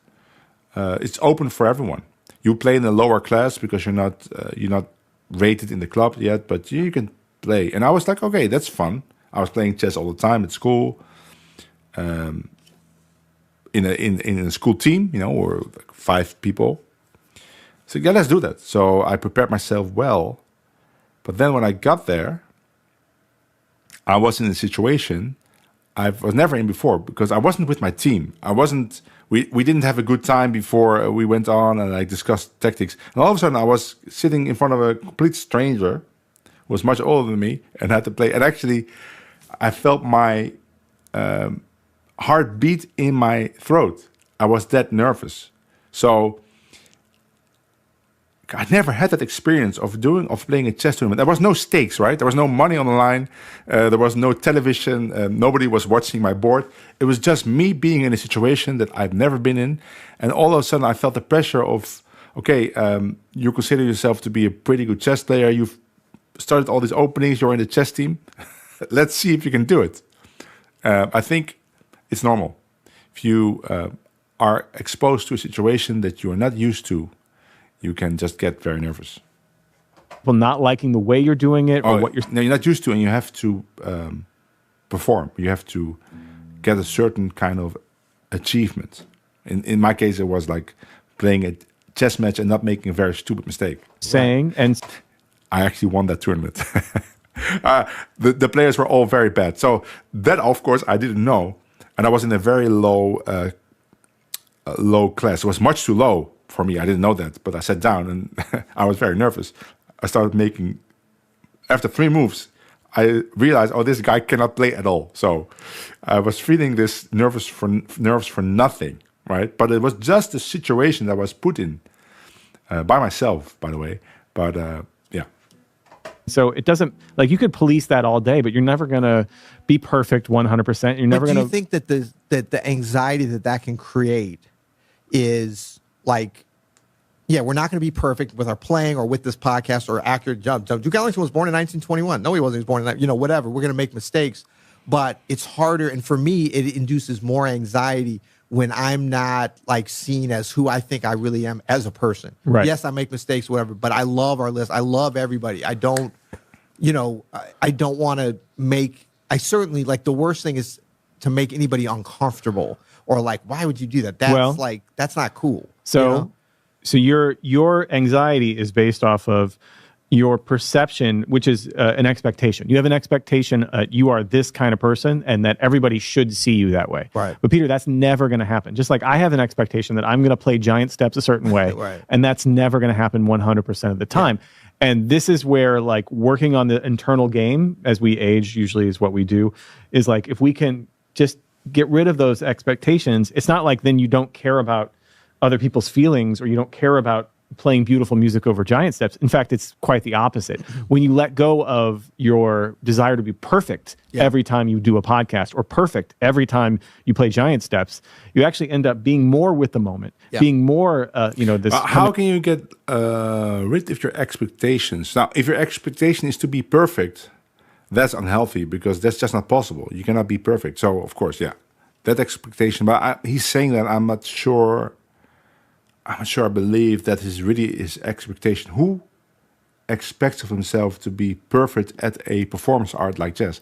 It's open for everyone. You play in the lower class because you're not rated in the club yet, but you can play. And I was like, okay, that's fun. I was playing chess all the time at school, in a school team, or like 5 people. So yeah, let's do that. So I prepared myself well, but then when I got there, I was in a situation I was never in before because I wasn't with my team. We didn't have a good time before we went on and discussed tactics. And all of a sudden I was sitting in front of a complete stranger who was much older than me and had to play. And actually I felt my heart beat in my throat. I was that nervous. So I never had that experience of playing a chess tournament. There was no stakes, right? There was no money on the line. There was no television. Nobody was watching my board. It was just me being in a situation that I've never been in. And all of a sudden I felt the pressure of, okay, you consider yourself to be a pretty good chess player. You've started all these openings. You're in the chess team. Let's see if you can do it. I think it's normal. If you are exposed to a situation that you are not used to, you can just get very nervous. Well, not liking the way you're doing it or what you're... No, you're not used to, and you have to perform. You have to get a certain kind of achievement. In my case, it was like playing a chess match and not making a very stupid mistake. And I actually won that tournament. The players were all very bad. So that, of course, I didn't know. And I was in a very low class. It was much too low for me. I didn't know that, but I sat down and I was very nervous. I started making, after 3 moves, I realized, this guy cannot play at all. So I was feeling this nerves for nothing, right? But it was just a situation that I was put in by myself, by the way. But yeah. So it doesn't, you could police that all day, but you're never going to be perfect 100%. You're never going to... Do you think that the anxiety that can create is we're not going to be perfect with our playing or with this podcast or accurate jump. Duke Ellington was born in 1921. No, he wasn't. He was born in, whatever. We're going to make mistakes, but it's harder. And for me, it induces more anxiety when I'm not seen as who I think I really am as a person. Right. Yes, I make mistakes, whatever, but I love our list. I love everybody. I don't, I don't want to I certainly the worst thing is to make anybody uncomfortable or why would you do that? That's that's not cool. So, so your anxiety is based off of your perception, which is an expectation. You have an expectation you are this kind of person and that everybody should see you that way. Right. But Peter, that's never going to happen. Just like I have an expectation that I'm going to play giant steps a certain way, right. And that's never going to happen 100% of the time. Yeah. And this is where working on the internal game as we age usually is what we do, is if we can just get rid of those expectations, it's not then you don't care about other people's feelings or you don't care about playing beautiful music over giant steps. In fact, it's quite the opposite. When you let go of your desire to be perfect every time you do a podcast or perfect every time you play giant steps, you actually end up being more with the moment, being more, this... How can you get rid of your expectations? Now, if your expectation is to be perfect, that's unhealthy because that's just not possible. You cannot be perfect. So, of course, that expectation. But he's saying that I'm not sure I believe that is really his expectation. Who expects of himself to be perfect at a performance art like chess?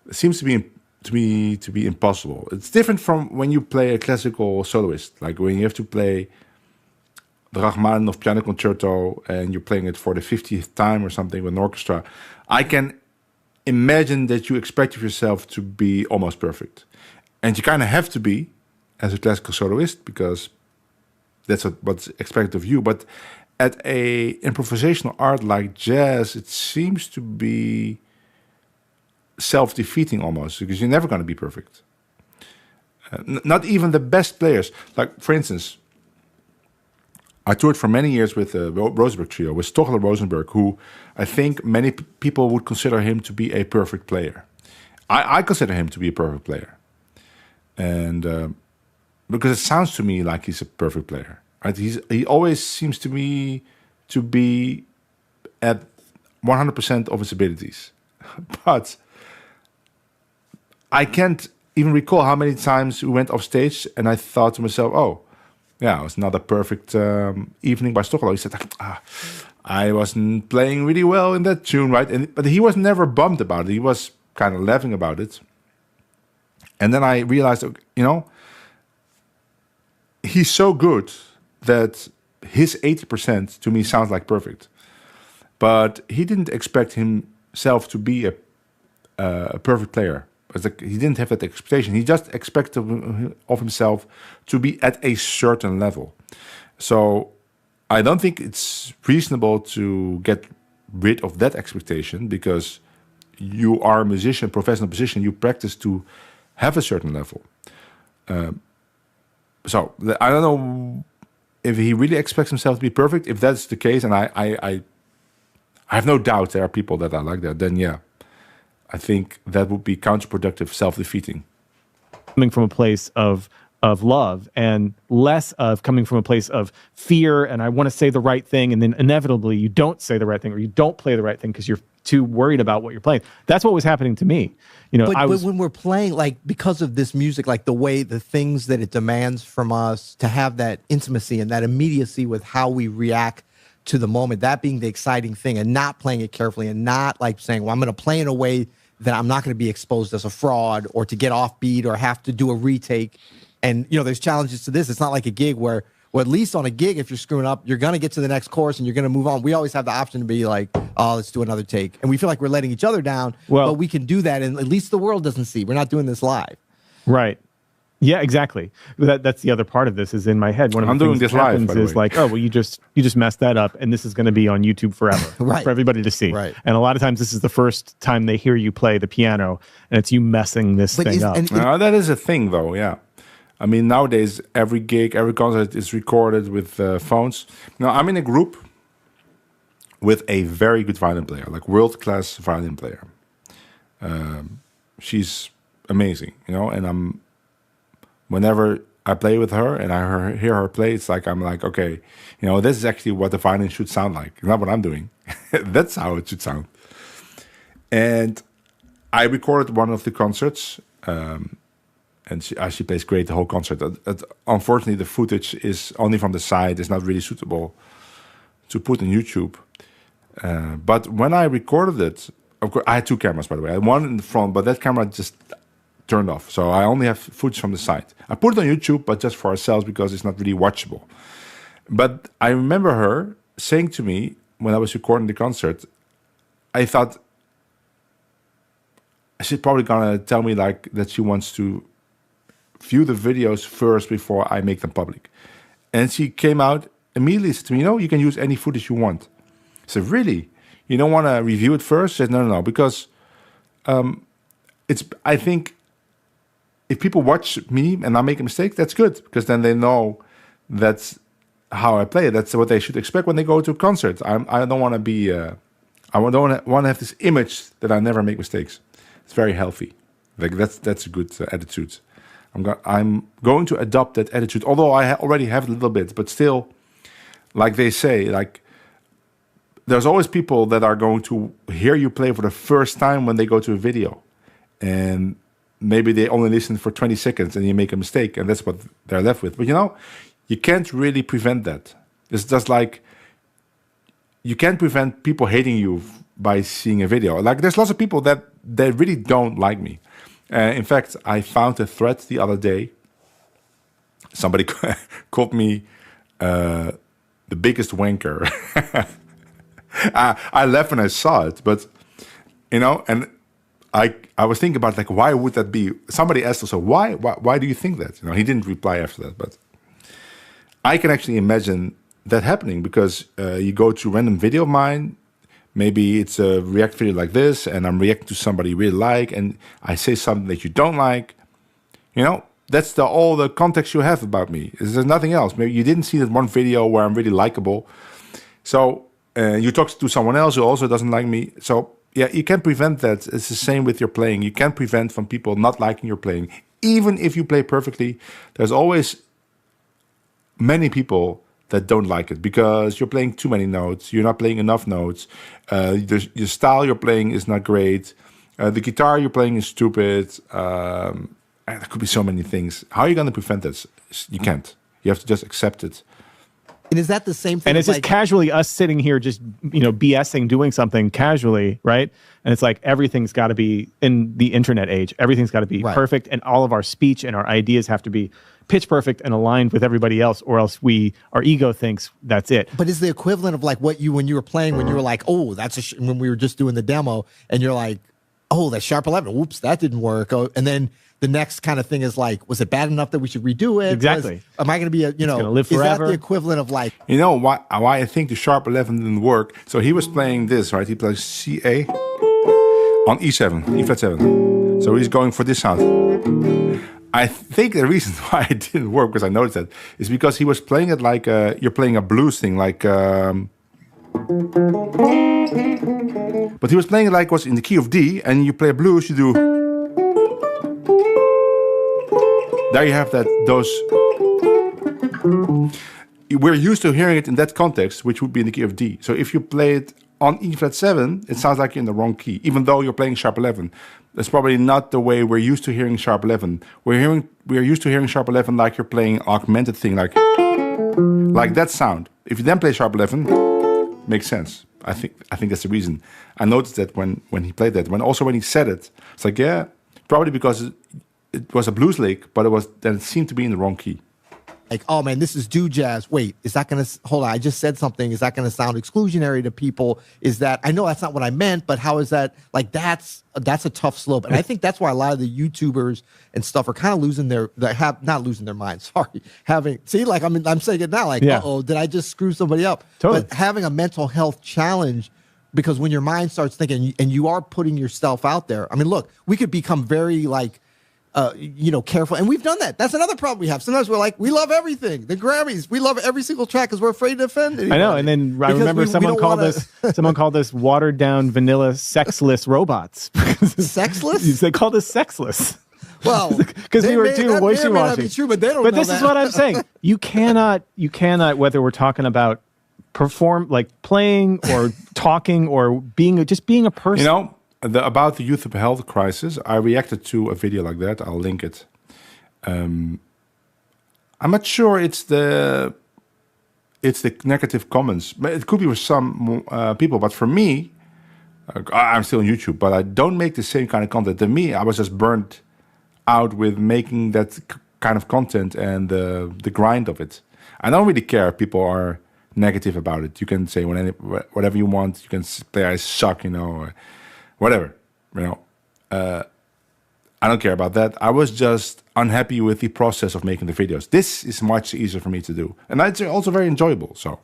It seems to be impossible. It's different from when you play a classical soloist, when you have to play the Rachmaninoff piano concerto and you're playing it for the 50th time or something with an orchestra. I can imagine that you expect of yourself to be almost perfect. And you kind of have to be as a classical soloist because that's what's expected of you. But at a improvisational art like jazz, it seems to be self-defeating almost because you're never going to be perfect. Not even the best players. For instance, I toured for many years with the Rosenberg trio, with Stochler Rosenberg, who I think many people would consider him to be a perfect player. I consider him to be a perfect player. And because it sounds to me like he's a perfect player. Right? He always seems to me to be at 100% of his abilities. But I can't even recall how many times we went off stage and I thought to myself, oh, yeah, it was not a perfect evening by Stockholm. He said, I wasn't playing really well in that tune, right? But he was never bummed about it. He was kind of laughing about it. And then I realized, he's so good that his 80% to me sounds like perfect. But he didn't expect himself to be a perfect player. He didn't have that expectation. He just expected of himself to be at a certain level. So I don't think it's reasonable to get rid of that expectation, because you are a musician, professional musician, you practice to have a certain level. So I don't know if he really expects himself to be perfect. If that's the case, and I have no doubt there are people that are like that, then yeah, I think that would be counterproductive, self-defeating. Coming from a place of love, and less of coming from a place of fear and I want to say the right thing, and then inevitably you don't say the right thing or you don't play the right thing because you're too worried about what you're playing. That's what was happening to me. But when we're playing, like, because of this music, like the things that it demands from us to have that intimacy and that immediacy with how we react to the moment, that being the exciting thing, and not playing it carefully, and not like saying, well, I'm going to play in a way that I'm not going to be exposed as a fraud or to get offbeat or have to do a retake. And, there's challenges to this. It's not like a gig where, or at least on a gig, if you're screwing up, you're going to get to the next course and you're going to move on. We always have the option to be like, oh, let's do another take. And we feel like we're letting each other down, but we can do that. And at least the world doesn't see. We're not doing this live. Right. Yeah, exactly. That's the other part of this is in my head. One of the things that happens is like, oh, well, you just messed that up, and this is going to be on YouTube forever, right, for everybody to see. Right. And a lot of times, this is the first time they hear you play the piano, and it's you messing this thing up. That is a thing, though. Yeah, I mean, nowadays every gig, every concert is recorded with phones. Now, I'm in a group with a very good violin player, like world-class violin player. She's amazing, and whenever I play with her and I hear her play, it's like I'm like, okay, this is actually what the violin should sound like. Not what I'm doing. That's how it should sound. And I recorded one of the concerts, and she plays great the whole concert. Unfortunately, the footage is only from the side. It's not really suitable to put on YouTube. But when I recorded it, of course, I had two cameras, by the way. I had one in the front, but that camera just turned off. So I only have footage from the side. I put it on YouTube, but just for ourselves because it's not really watchable. But I remember her saying to me when I was recording the concert, I thought she's probably gonna tell me like that she wants to view the videos first before I make them public. And she came out immediately, said to me, you can use any footage you want. I said, really? You don't want to review it first? She said, no, because I think if people watch me and I make a mistake, that's good, because then they know that's how I play. That's what they should expect when they go to a concert. I don't want to be. I don't want to have this image that I never make mistakes. It's very healthy. Like that's a good attitude. I'm going to adopt that attitude. Although I already have it a little bit, but still, like they say, like there's always people that are going to hear you play for the first time when they go to a video, and maybe they only listen for 20 seconds and you make a mistake, and that's what they're left with. But you can't really prevent that. It's just like you can't prevent people hating you by seeing a video. Like there's lots of people that they really don't like me. In fact, I found a thread the other day. Somebody called me the biggest wanker. I laughed when I saw it, but and I was thinking about like, why would that be? Somebody asked also, why do you think that? He didn't reply after that, but I can actually imagine that happening, because you go to a random video of mine, maybe it's a react video like this, and I'm reacting to somebody you really like, and I say something that you don't like. That's all the context you have about me. There's nothing else. Maybe you didn't see that one video where I'm really likable. So you talk to someone else who also doesn't like me. So yeah, you can't prevent that. It's the same with your playing. You can't prevent from people not liking your playing. Even if you play perfectly, there's always many people that don't like it because you're playing too many notes. You're not playing enough notes. Your style you're playing is not great. The guitar you're playing is stupid. there could be so many things. How are you going to prevent this? You can't. You have to just accept it. And is that the same thing? And it's just casually us sitting here just, BSing, doing something casually, right? And it's like everything's got to be, in the internet age, everything's got to be perfect, and all of our speech and our ideas have to be pitch perfect and aligned with everybody else, or else our ego thinks that's it. But is the equivalent of like when you were playing, when you were like, oh, that's when we were just doing the demo, and you're like, oh, that sharp 11, whoops, that didn't work. Oh, and then the next kind of thing is like, was it bad enough that we should redo it? Exactly. Am I going to be going to live forever? Is that the equivalent of like... Why I think the sharp 11 didn't work? So he was playing this, right? He plays C-A on E7, E flat 7. So he's going for this sound. I think the reason why it didn't work, because I noticed that, is because he was playing it like you're playing a blues thing, like... but he was playing it like it was in the key of D, and you play a blues, you do... There you have those. We're used to hearing it in that context, which would be in the key of D. So if you play it on E flat 7, it sounds like you're in the wrong key, even though you're playing sharp 11. That's probably not the way we're used to hearing sharp 11. We're used to hearing sharp 11 like you're playing augmented thing, like that sound. If you then play sharp 11, makes sense. I think that's the reason. I noticed that when he played that, when he said it, it's like, yeah, probably because it was a blues lick, but it seemed to be in the wrong key. Like, oh man, this is do jazz. Wait, is that going to, hold on, I just said something. Is that going to sound exclusionary to people? Is that, I know that's not what I meant, but how is that, like, that's a tough slope. And I think that's why a lot of the YouTubers and stuff are kind of not losing their minds. Sorry. Like, I'm saying it now, like, uh-oh, did I just screw somebody up? Totally. But having a mental health challenge, because when your mind starts thinking, and you are putting yourself out there, I mean, look, we could become very, like, careful. And we've done that. That's another problem we have. Sometimes we're like, we love everything. The Grammys, we love every single track because we're afraid to offend anybody. I know. And then I remember someone called us watered down vanilla sexless robots. Sexless? They called us sexless. Well, because we were too wishy-washy. True, but they don't. But this is what I'm saying. You cannot, whether we're talking about playing or talking or being a person. About the youth health crisis, I reacted to a video like that. I'll link it. I'm not sure it's the negative comments, but it could be for some people. But for me, I'm still on YouTube, but I don't make the same kind of content. To me, I was just burnt out with making that kind of content and the grind of it. I don't really care if people are negative about it. You can say whatever you want. You can say I suck, or whatever, I don't care about that. I was just unhappy with the process of making the videos. This is much easier for me to do, and it's also very enjoyable. So,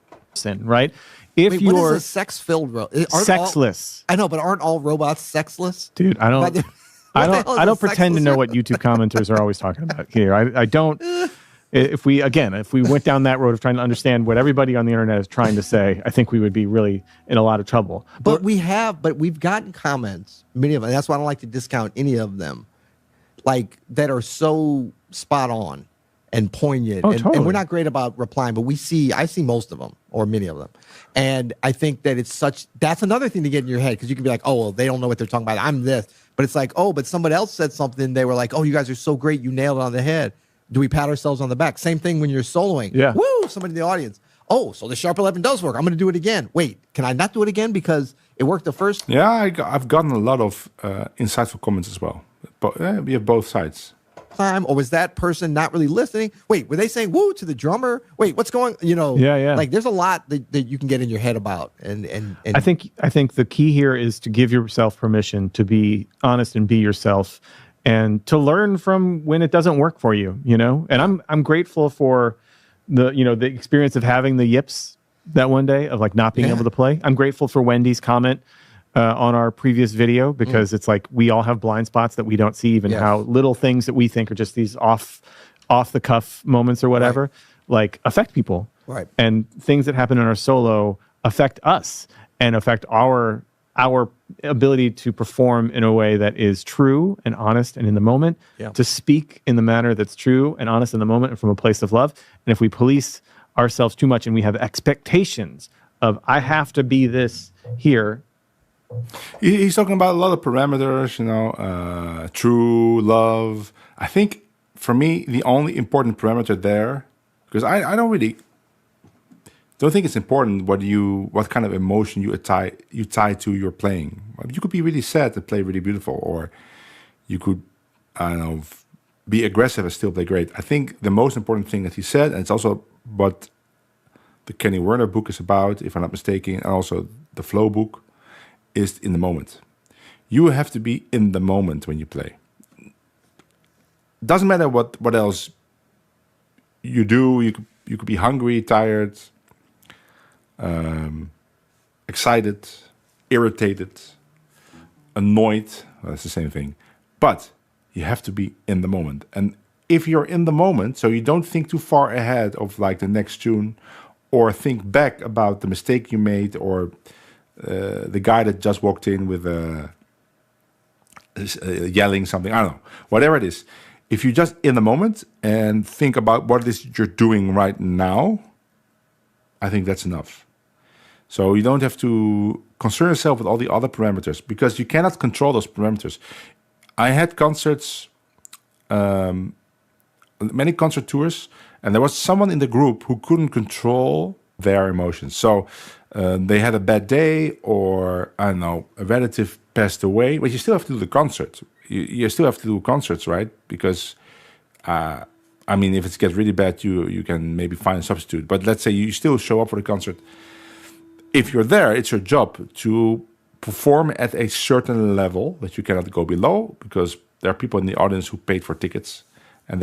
right? If you're what is a sex-filled sexless, I know, but aren't all robots sexless, dude? I don't pretend to know what YouTube commenters are always talking about here. I don't. If we went down that road of trying to understand what everybody on the internet is trying to say, I think we would be really in a lot of trouble. But we've gotten comments, many of them, and that's why I don't like to discount any of them, like that are so spot on and poignant. Totally. And we're not great about replying, but I see most of them or many of them. And I think that that's another thing to get in your head, because you can be like, oh, well, they don't know what they're talking about. I'm this. But it's like, oh, but somebody else said something. They were like, oh, you guys are so great. You nailed it on the head. Do we pat ourselves on the back? Same thing when you're soloing. Yeah. Woo! Somebody in the audience. Oh, so the sharp 11 does work. I'm going to do it again. Wait, can I not do it again because it worked the first? Yeah, I've gotten a lot of insightful comments as well. But we have both sides. Or was that person not really listening? Wait, were they saying woo to the drummer? Wait, what's going? Yeah. Like there's a lot that you can get in your head about. And I think the key here is to give yourself permission to be honest and be yourself, and to learn from when it doesn't work for you, And I'm grateful for the experience of having the yips that one day of like not being able to play. I'm grateful for Wendy's comment on our previous video, because it's like we all have blind spots that we don't see, even how little things that we think are just these off the cuff moments or whatever, like affect people. Right. And things that happen in our solo affect us and affect our ability to perform in a way that is true and honest and in the moment, to speak in the manner that's true and honest in the moment and from a place of love. And if we police ourselves too much and we have expectations of, I have to be this here. He's talking about a lot of parameters, true, love, I think for me, the only important parameter there, because I don't think it's important what kind of emotion you tie to your playing. You could be really sad and play really beautiful, or you could, I don't know, be aggressive and still play great. I think the most important thing that he said, and it's also what the Kenny Werner book is about, if I'm not mistaken, and also the Flow book, is in the moment. You have to be in the moment when you play. Doesn't matter what else you do. You could be hungry, tired, excited, irritated, annoyed. Well, that's the same thing. But you have to be in the moment. And if you're in the moment, so you don't think too far ahead of like the next tune, or think back about the mistake you made, or the guy that just walked in with yelling something, I don't know, whatever it is. If you're just in the moment and think about what it is you're doing right now, I think that's enough. So you don't have to concern yourself with all the other parameters, because you cannot control those parameters. I had concerts, many concert tours, and there was someone in the group who couldn't control their emotions. So they had a bad day, or I don't know, a relative passed away, but you still have to do the concert. You still have to do concerts, right? Because I mean, if it gets really bad, you can maybe find a substitute. But let's say you still show up for the concert. If you're there, it's your job to perform at a certain level that you cannot go below, because there are people in the audience who paid for tickets, and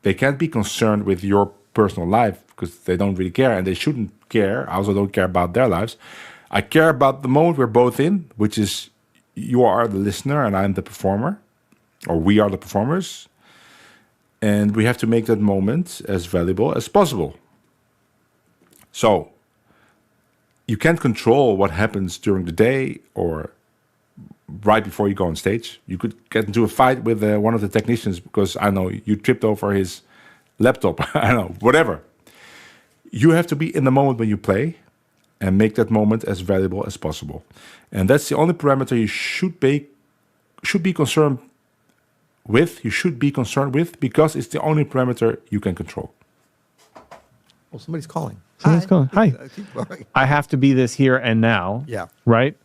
they can't be concerned with your personal life, because they don't really care, and they shouldn't care. I also don't care about their lives. I care about the moment we're both in, which is you are the listener and I'm the performer, or we are the performers. And we have to make that moment as valuable as possible. So you can't control what happens during the day or right before you go on stage. You could get into a fight with one of the technicians because, I don't know, you tripped over his laptop. I don't know, whatever. You have to be in the moment when you play and make that moment as valuable as possible. And that's the only parameter you should be concerned with. You should be concerned with, because it's the only parameter you can control. Well, somebody's calling. Someone's calling. Hi. Keep going. I have to be this here and now. Yeah. Right?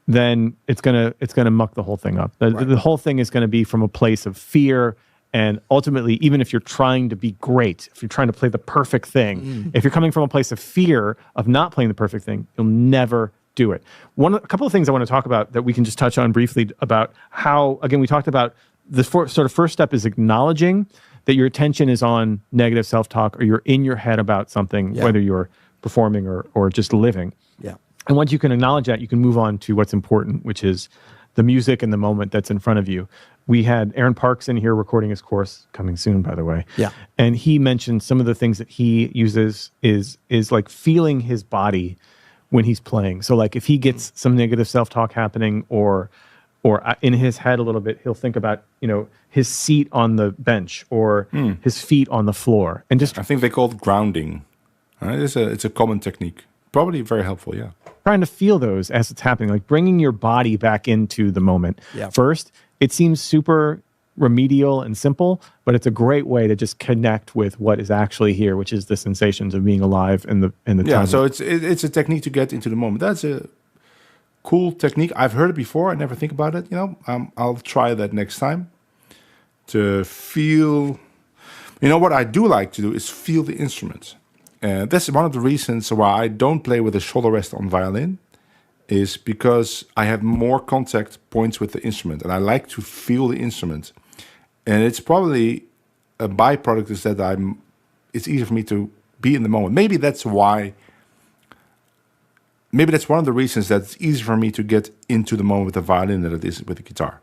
Then it's gonna muck the whole thing up. The whole thing is gonna be from a place of fear. And ultimately, even if you're trying to be great, if you're trying to play the perfect thing, if you're coming from a place of fear of not playing the perfect thing, you'll never do it. A couple of things I want to talk about that we can just touch on briefly about how, again, we talked about the sort of first step is acknowledging that your attention is on negative self-talk, or you're in your head about something, whether you're performing or just living. Yeah. And once you can acknowledge that, you can move on to what's important, which is the music and the moment that's in front of you. We had Aaron Parks in here recording his course, coming soon, by the way. Yeah. And he mentioned some of the things that he uses is like feeling his body when he's playing. So like if he gets some negative self-talk happening or in his head a little bit, he'll think about, his seat on the bench or his feet on the floor. And just, I think they call it grounding. It's a common technique. Probably very helpful, yeah. Trying to feel those as it's happening, like bringing your body back into the moment. Yeah. First, it seems super remedial and simple, but it's a great way to just connect with what is actually here, which is the sensations of being alive in the time. So it's a technique to get into the moment. That's a cool technique. I've heard it before. I never think about it. I'll try that next time to feel. What I do like to do is feel the instrument. And that's one of the reasons why I don't play with a shoulder rest on violin, is because I have more contact points with the instrument, and I like to feel the instrument. And it's probably a byproduct is that it's easier for me to be in the moment. Maybe that's one of the reasons that it's easier for me to get into the moment with the violin than it is with the guitar.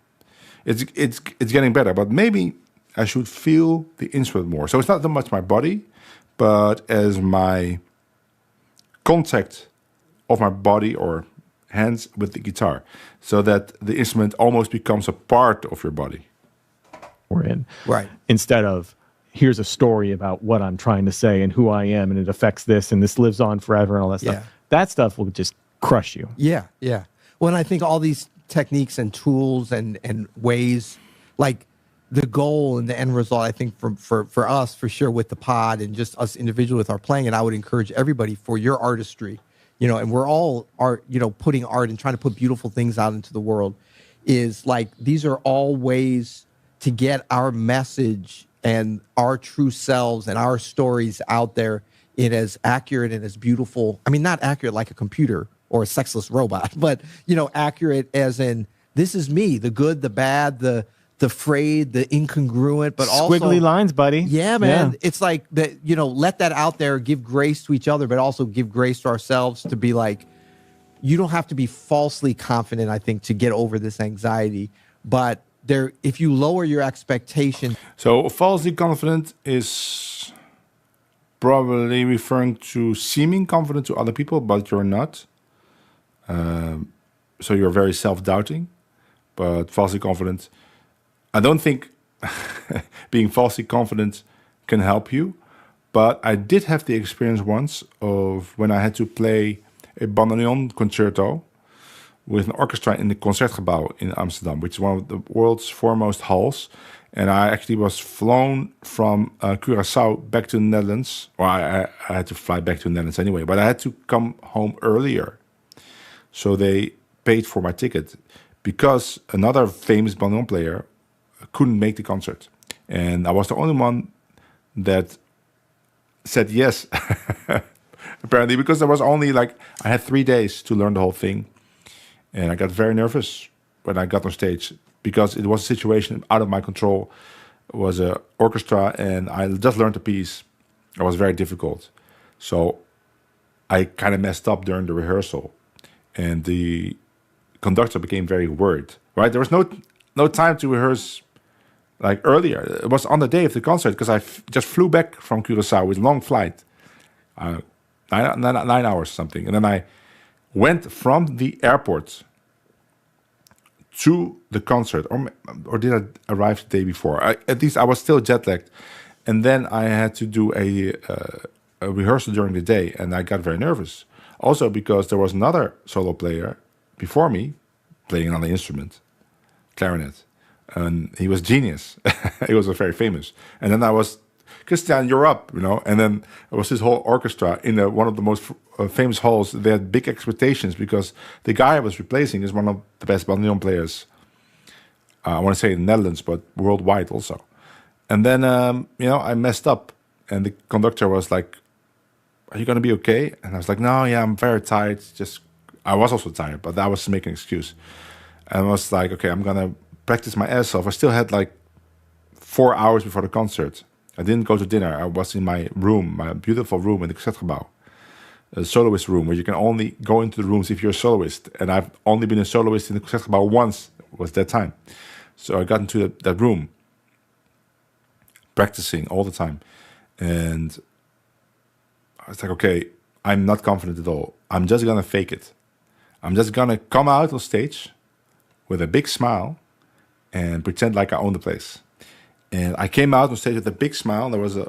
It's getting better, but maybe I should feel the instrument more. So it's not so much my body, but as my contact of my body or hands with the guitar, so that the instrument almost becomes a part of your body. We're in. Right. Instead of, here's a story about what I'm trying to say and who I am, and it affects this, and this lives on forever, and all that stuff. That stuff will just crush you. Yeah, yeah. Well, and I think all these techniques and tools and ways, like the goal and the end result, I think for us, for sure, with the pod and just us individually with our playing, and I would encourage everybody for your artistry, and we're all art, putting art and trying to put beautiful things out into the world, is like, these are all ways to get our message and our true selves and our stories out there in as accurate and as beautiful. I mean, not accurate like a computer or a sexless robot, but, accurate as in, this is me, the good, the bad, the frayed, the incongruent, but also squiggly lines, buddy. Yeah, man. Yeah. It's like that, let that out there, give grace to each other, but also give grace to ourselves, to be like, you don't have to be falsely confident, I think, to get over this anxiety. But if you lower your expectation. So falsely confident is probably referring to seeming confident to other people, but you're not. So you're very self-doubting, but falsely confident. I don't think being falsely confident can help you, but I did have the experience once of when I had to play a bandoneon concerto with an orchestra in the Concertgebouw in Amsterdam, which is one of the world's foremost halls. And I actually was flown from Curaçao back to the Netherlands. Or I had to fly back to the Netherlands anyway, but I had to come home earlier. So they paid for my ticket because another famous bandoneon player couldn't make the concert. And I was the only one that said yes, apparently, because there was only I had 3 days to learn the whole thing. And I got very nervous when I got on stage because it was a situation out of my control. It was an orchestra and I just learned a piece. It was very difficult. So I kind of messed up during the rehearsal. And the conductor became very worried, right? There was no time to rehearse earlier. It was on the day of the concert because I just flew back from Curaçao with a long flight, 9 hours or something. And then I went from the airport to the concert, or did I arrive the day before? At least I was still jet lagged. And then I had to do a rehearsal during the day, and I got very nervous. Also because there was another solo player before me playing another instrument, clarinet. And he was genius. He was very famous. And then I was, Christiaan, you're up, And then there was this whole orchestra in one of the most famous halls. They had big expectations because the guy I was replacing is one of the best bandoneon players. I want to say in the Netherlands, but worldwide also. And then, I messed up. And the conductor was like, are you going to be okay? And I was like, no, yeah, I'm very tired. I was also tired, but I was making an excuse. And I was like, okay, I'm going to practice my ass off. I still had 4 hours before the concert. I didn't go to dinner. I was in my room, my beautiful room in the Concertgebouw, a soloist room where you can only go into the rooms if you're a soloist. And I've only been a soloist in the Concertgebouw once, was that time. So I got into that room, practicing all the time. And I was like, okay, I'm not confident at all. I'm just going to fake it. I'm just going to come out on stage with a big smile and pretend like I own the place. And I came out on stage with a big smile. There was there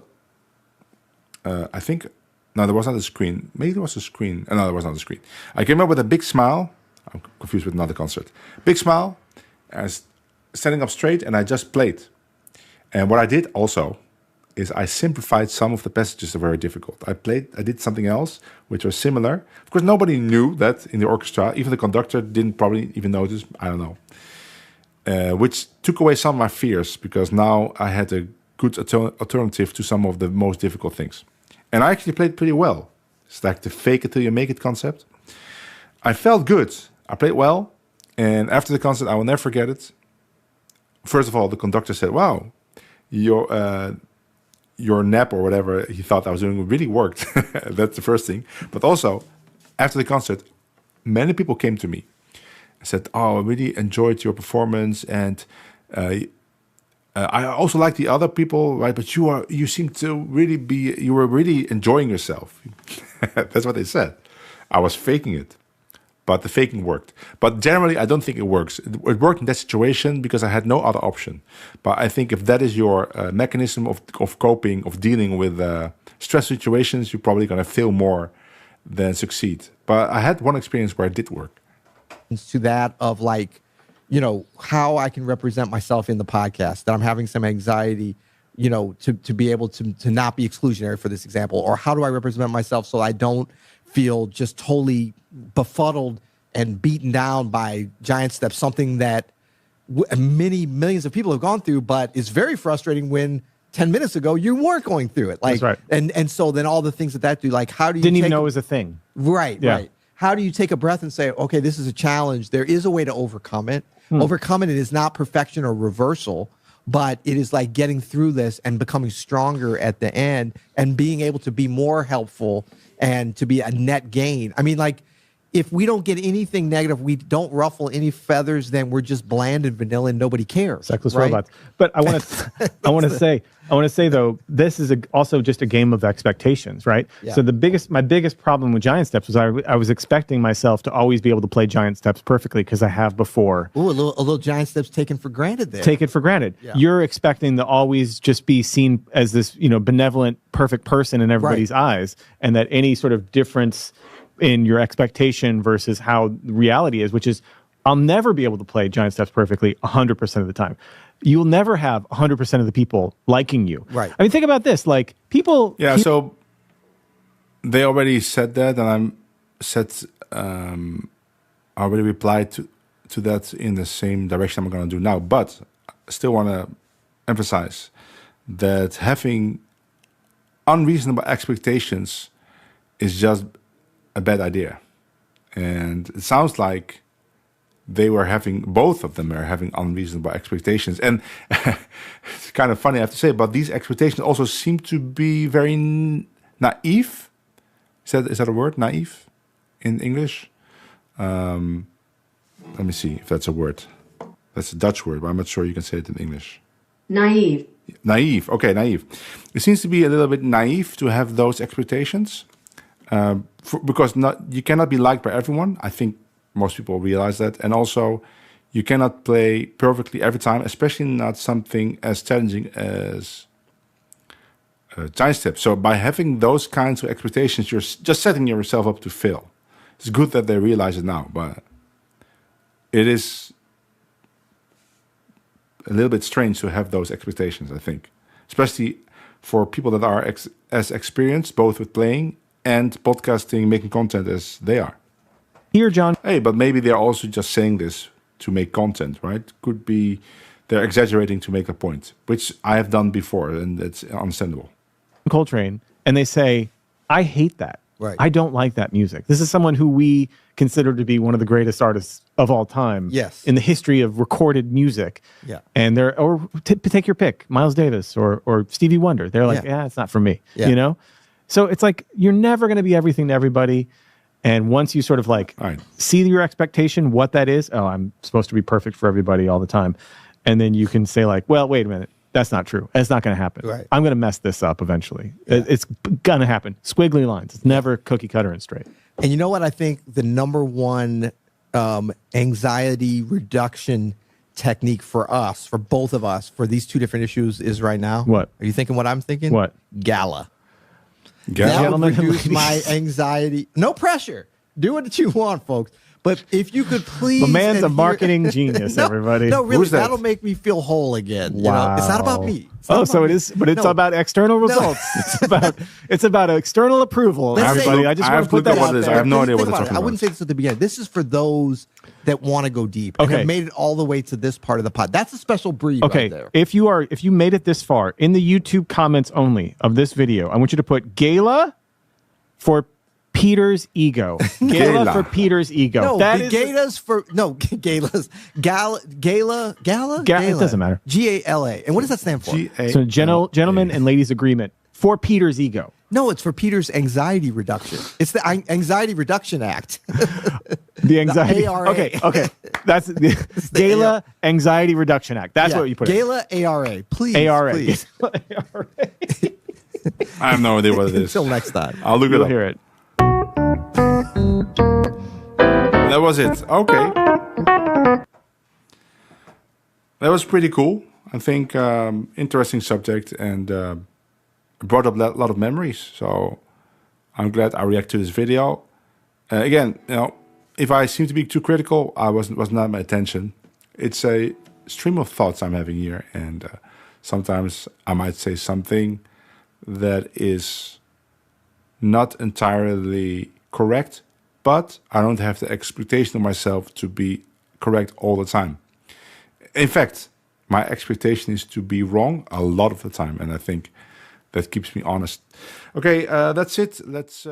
was not a screen. Maybe there was a screen. No, there was not a screen. I came up with a big smile. I'm confused with another concert. Big smile, and standing up straight, and I just played. And what I did also is I simplified some of the passages that were very difficult. I did something else, which was similar. Of course, nobody knew that in the orchestra. Even the conductor didn't probably even notice. I don't know. Which took away some of my fears because now I had a good alternative to some of the most difficult things. And I actually played pretty well. It's like the fake it till you make it concept. I felt good. I played well. And after the concert, I will never forget it. First of all, the conductor said, wow, your nap or whatever he thought I was doing really worked. That's the first thing. But also, after the concert, many people came to me and said, oh, I really enjoyed your performance. And I also like the other people, right? But you seem to really you were really enjoying yourself. That's what they said. I was faking it, but the faking worked. But generally, I don't think it works. It worked in that situation because I had no other option. But I think if that is your mechanism of coping, of dealing with stress situations, you're probably going to fail more than succeed. But I had one experience where it did work. To that of how I can represent myself in the podcast, that I'm having some anxiety, to be able to not be exclusionary for this example, or how do I represent myself so I don't feel just totally befuddled and beaten down by giant steps, something that many millions of people have gone through, but it's very frustrating when 10 minutes ago you weren't going through it. Like, that's right. And so then all the things that do, like, how do you didn't even know it was a thing. Right, Yeah. right. How do you take a breath and say, okay, this is a challenge. There is a way to overcome it. Overcoming it is not perfection or reversal, but it is like getting through this and becoming stronger at the end and being able to be more helpful and to be a net gain. I mean, like, if we don't get anything negative, we don't ruffle any feathers, then we're just bland and vanilla and nobody cares. Sexless right? robots. But I want to say though, this is also just a game of expectations, right? Yeah. So my biggest problem with Giant Steps was I was expecting myself to always be able to play Giant Steps perfectly because I have before. Ooh, a little Giant Steps taken for granted there. Take it for granted. Yeah. You're expecting to always just be seen as this, benevolent, perfect person in everybody's eyes, and that any sort of difference in your expectation versus how reality is, which is I'll never be able to play Giant Steps perfectly 100% of the time. You'll never have 100% of the people liking you. Right. I mean, think about this. Like, people... Yeah, so they already said that, and I already replied to that in the same direction I'm going to do now. But I still want to emphasize that having unreasonable expectations is just a bad idea. And it sounds like both of them are having unreasonable expectations. And it's kind of funny, I have to say, but these expectations also seem to be very naive. Is that a word, naive, in English? Let me see if that's a word. That's a Dutch word, but I'm not sure you can say it in English. Naive. Naive, okay, naive. It seems to be a little bit naive to have those expectations. Because you cannot be liked by everyone. I think most people realize that. And also, you cannot play perfectly every time, especially not something as challenging as Giant Steps. So by having those kinds of expectations, you're just setting yourself up to fail. It's good that they realize it now, but it is a little bit strange to have those expectations, I think. Especially for people that are as experienced, both with playing and podcasting, making content as they are. Here, John. Hey, but maybe they're also just saying this to make content, right? Could be they're exaggerating to make a point, which I have done before, and it's understandable. Coltrane, and they say, I hate that. Right. I don't like that music. This is someone who we consider to be one of the greatest artists of all time. Yes. In the history of recorded music. Yeah. And take your pick, Miles Davis or Stevie Wonder. They're like, it's not for me. Yeah. So it's like, you're never going to be everything to everybody. And once you sort of see your expectation, what that is, I'm supposed to be perfect for everybody all the time. And then you can say well, wait a minute. That's not true. It's not going to happen. Right. I'm going to mess this up eventually. Yeah. It's going to happen. Squiggly lines. It's never cookie cutter and straight. And you know what? I think the number one anxiety reduction technique for us, for both of us, for these two different issues is right now. What? Are you thinking what I'm thinking? What? Gala. That Gentlemen would and reduce my ladies. anxiety. No pressure. Do what you want, folks. But if you could please... The man's a adhere- marketing genius, everybody. No, really, Who's that? that'll make me feel whole again. Wow. It's not about me. It's not about me. It is, but it's No. about external results. It's about external approval, Let's say- everybody. I just I want have to put to look that at what out it is. there. I have no idea what Think they're about it. talking I wouldn't about. say this at the beginning. This is for those that want to go deep and Okay. have made it all the way to this part of the pod. That's a special breed Okay, right there. if you made it this far in the YouTube comments only of this video, I want you to put Gala for Peter's ego. Gala Gala. for Peter's ego. No, That the is galas for no galas. Gala. It doesn't matter. GALA. And what does that stand for? so gentlemen and ladies agreement for Peter's ego. No, it's for Peter's anxiety reduction. It's the Anxiety Reduction Act. The anxiety. ARA. Okay. That's the Gala Anxiety Reduction Act. That's Yeah, what you put. Gala ARA. Please. ARA. Please. I have no idea what it is. Until next time. I'll look it You'll up. hear it. That was it. Okay. That was pretty cool. I think interesting subject and brought up a lot of memories. So I'm glad I react to this video. Again, if I seem to be too critical, was not my intention. It's a stream of thoughts I'm having here, and sometimes I might say something that is not entirely correct, but I don't have the expectation of myself to be correct all the time. In fact, my expectation is to be wrong a lot of the time, and I think that keeps me honest. Okay, that's it. Let's.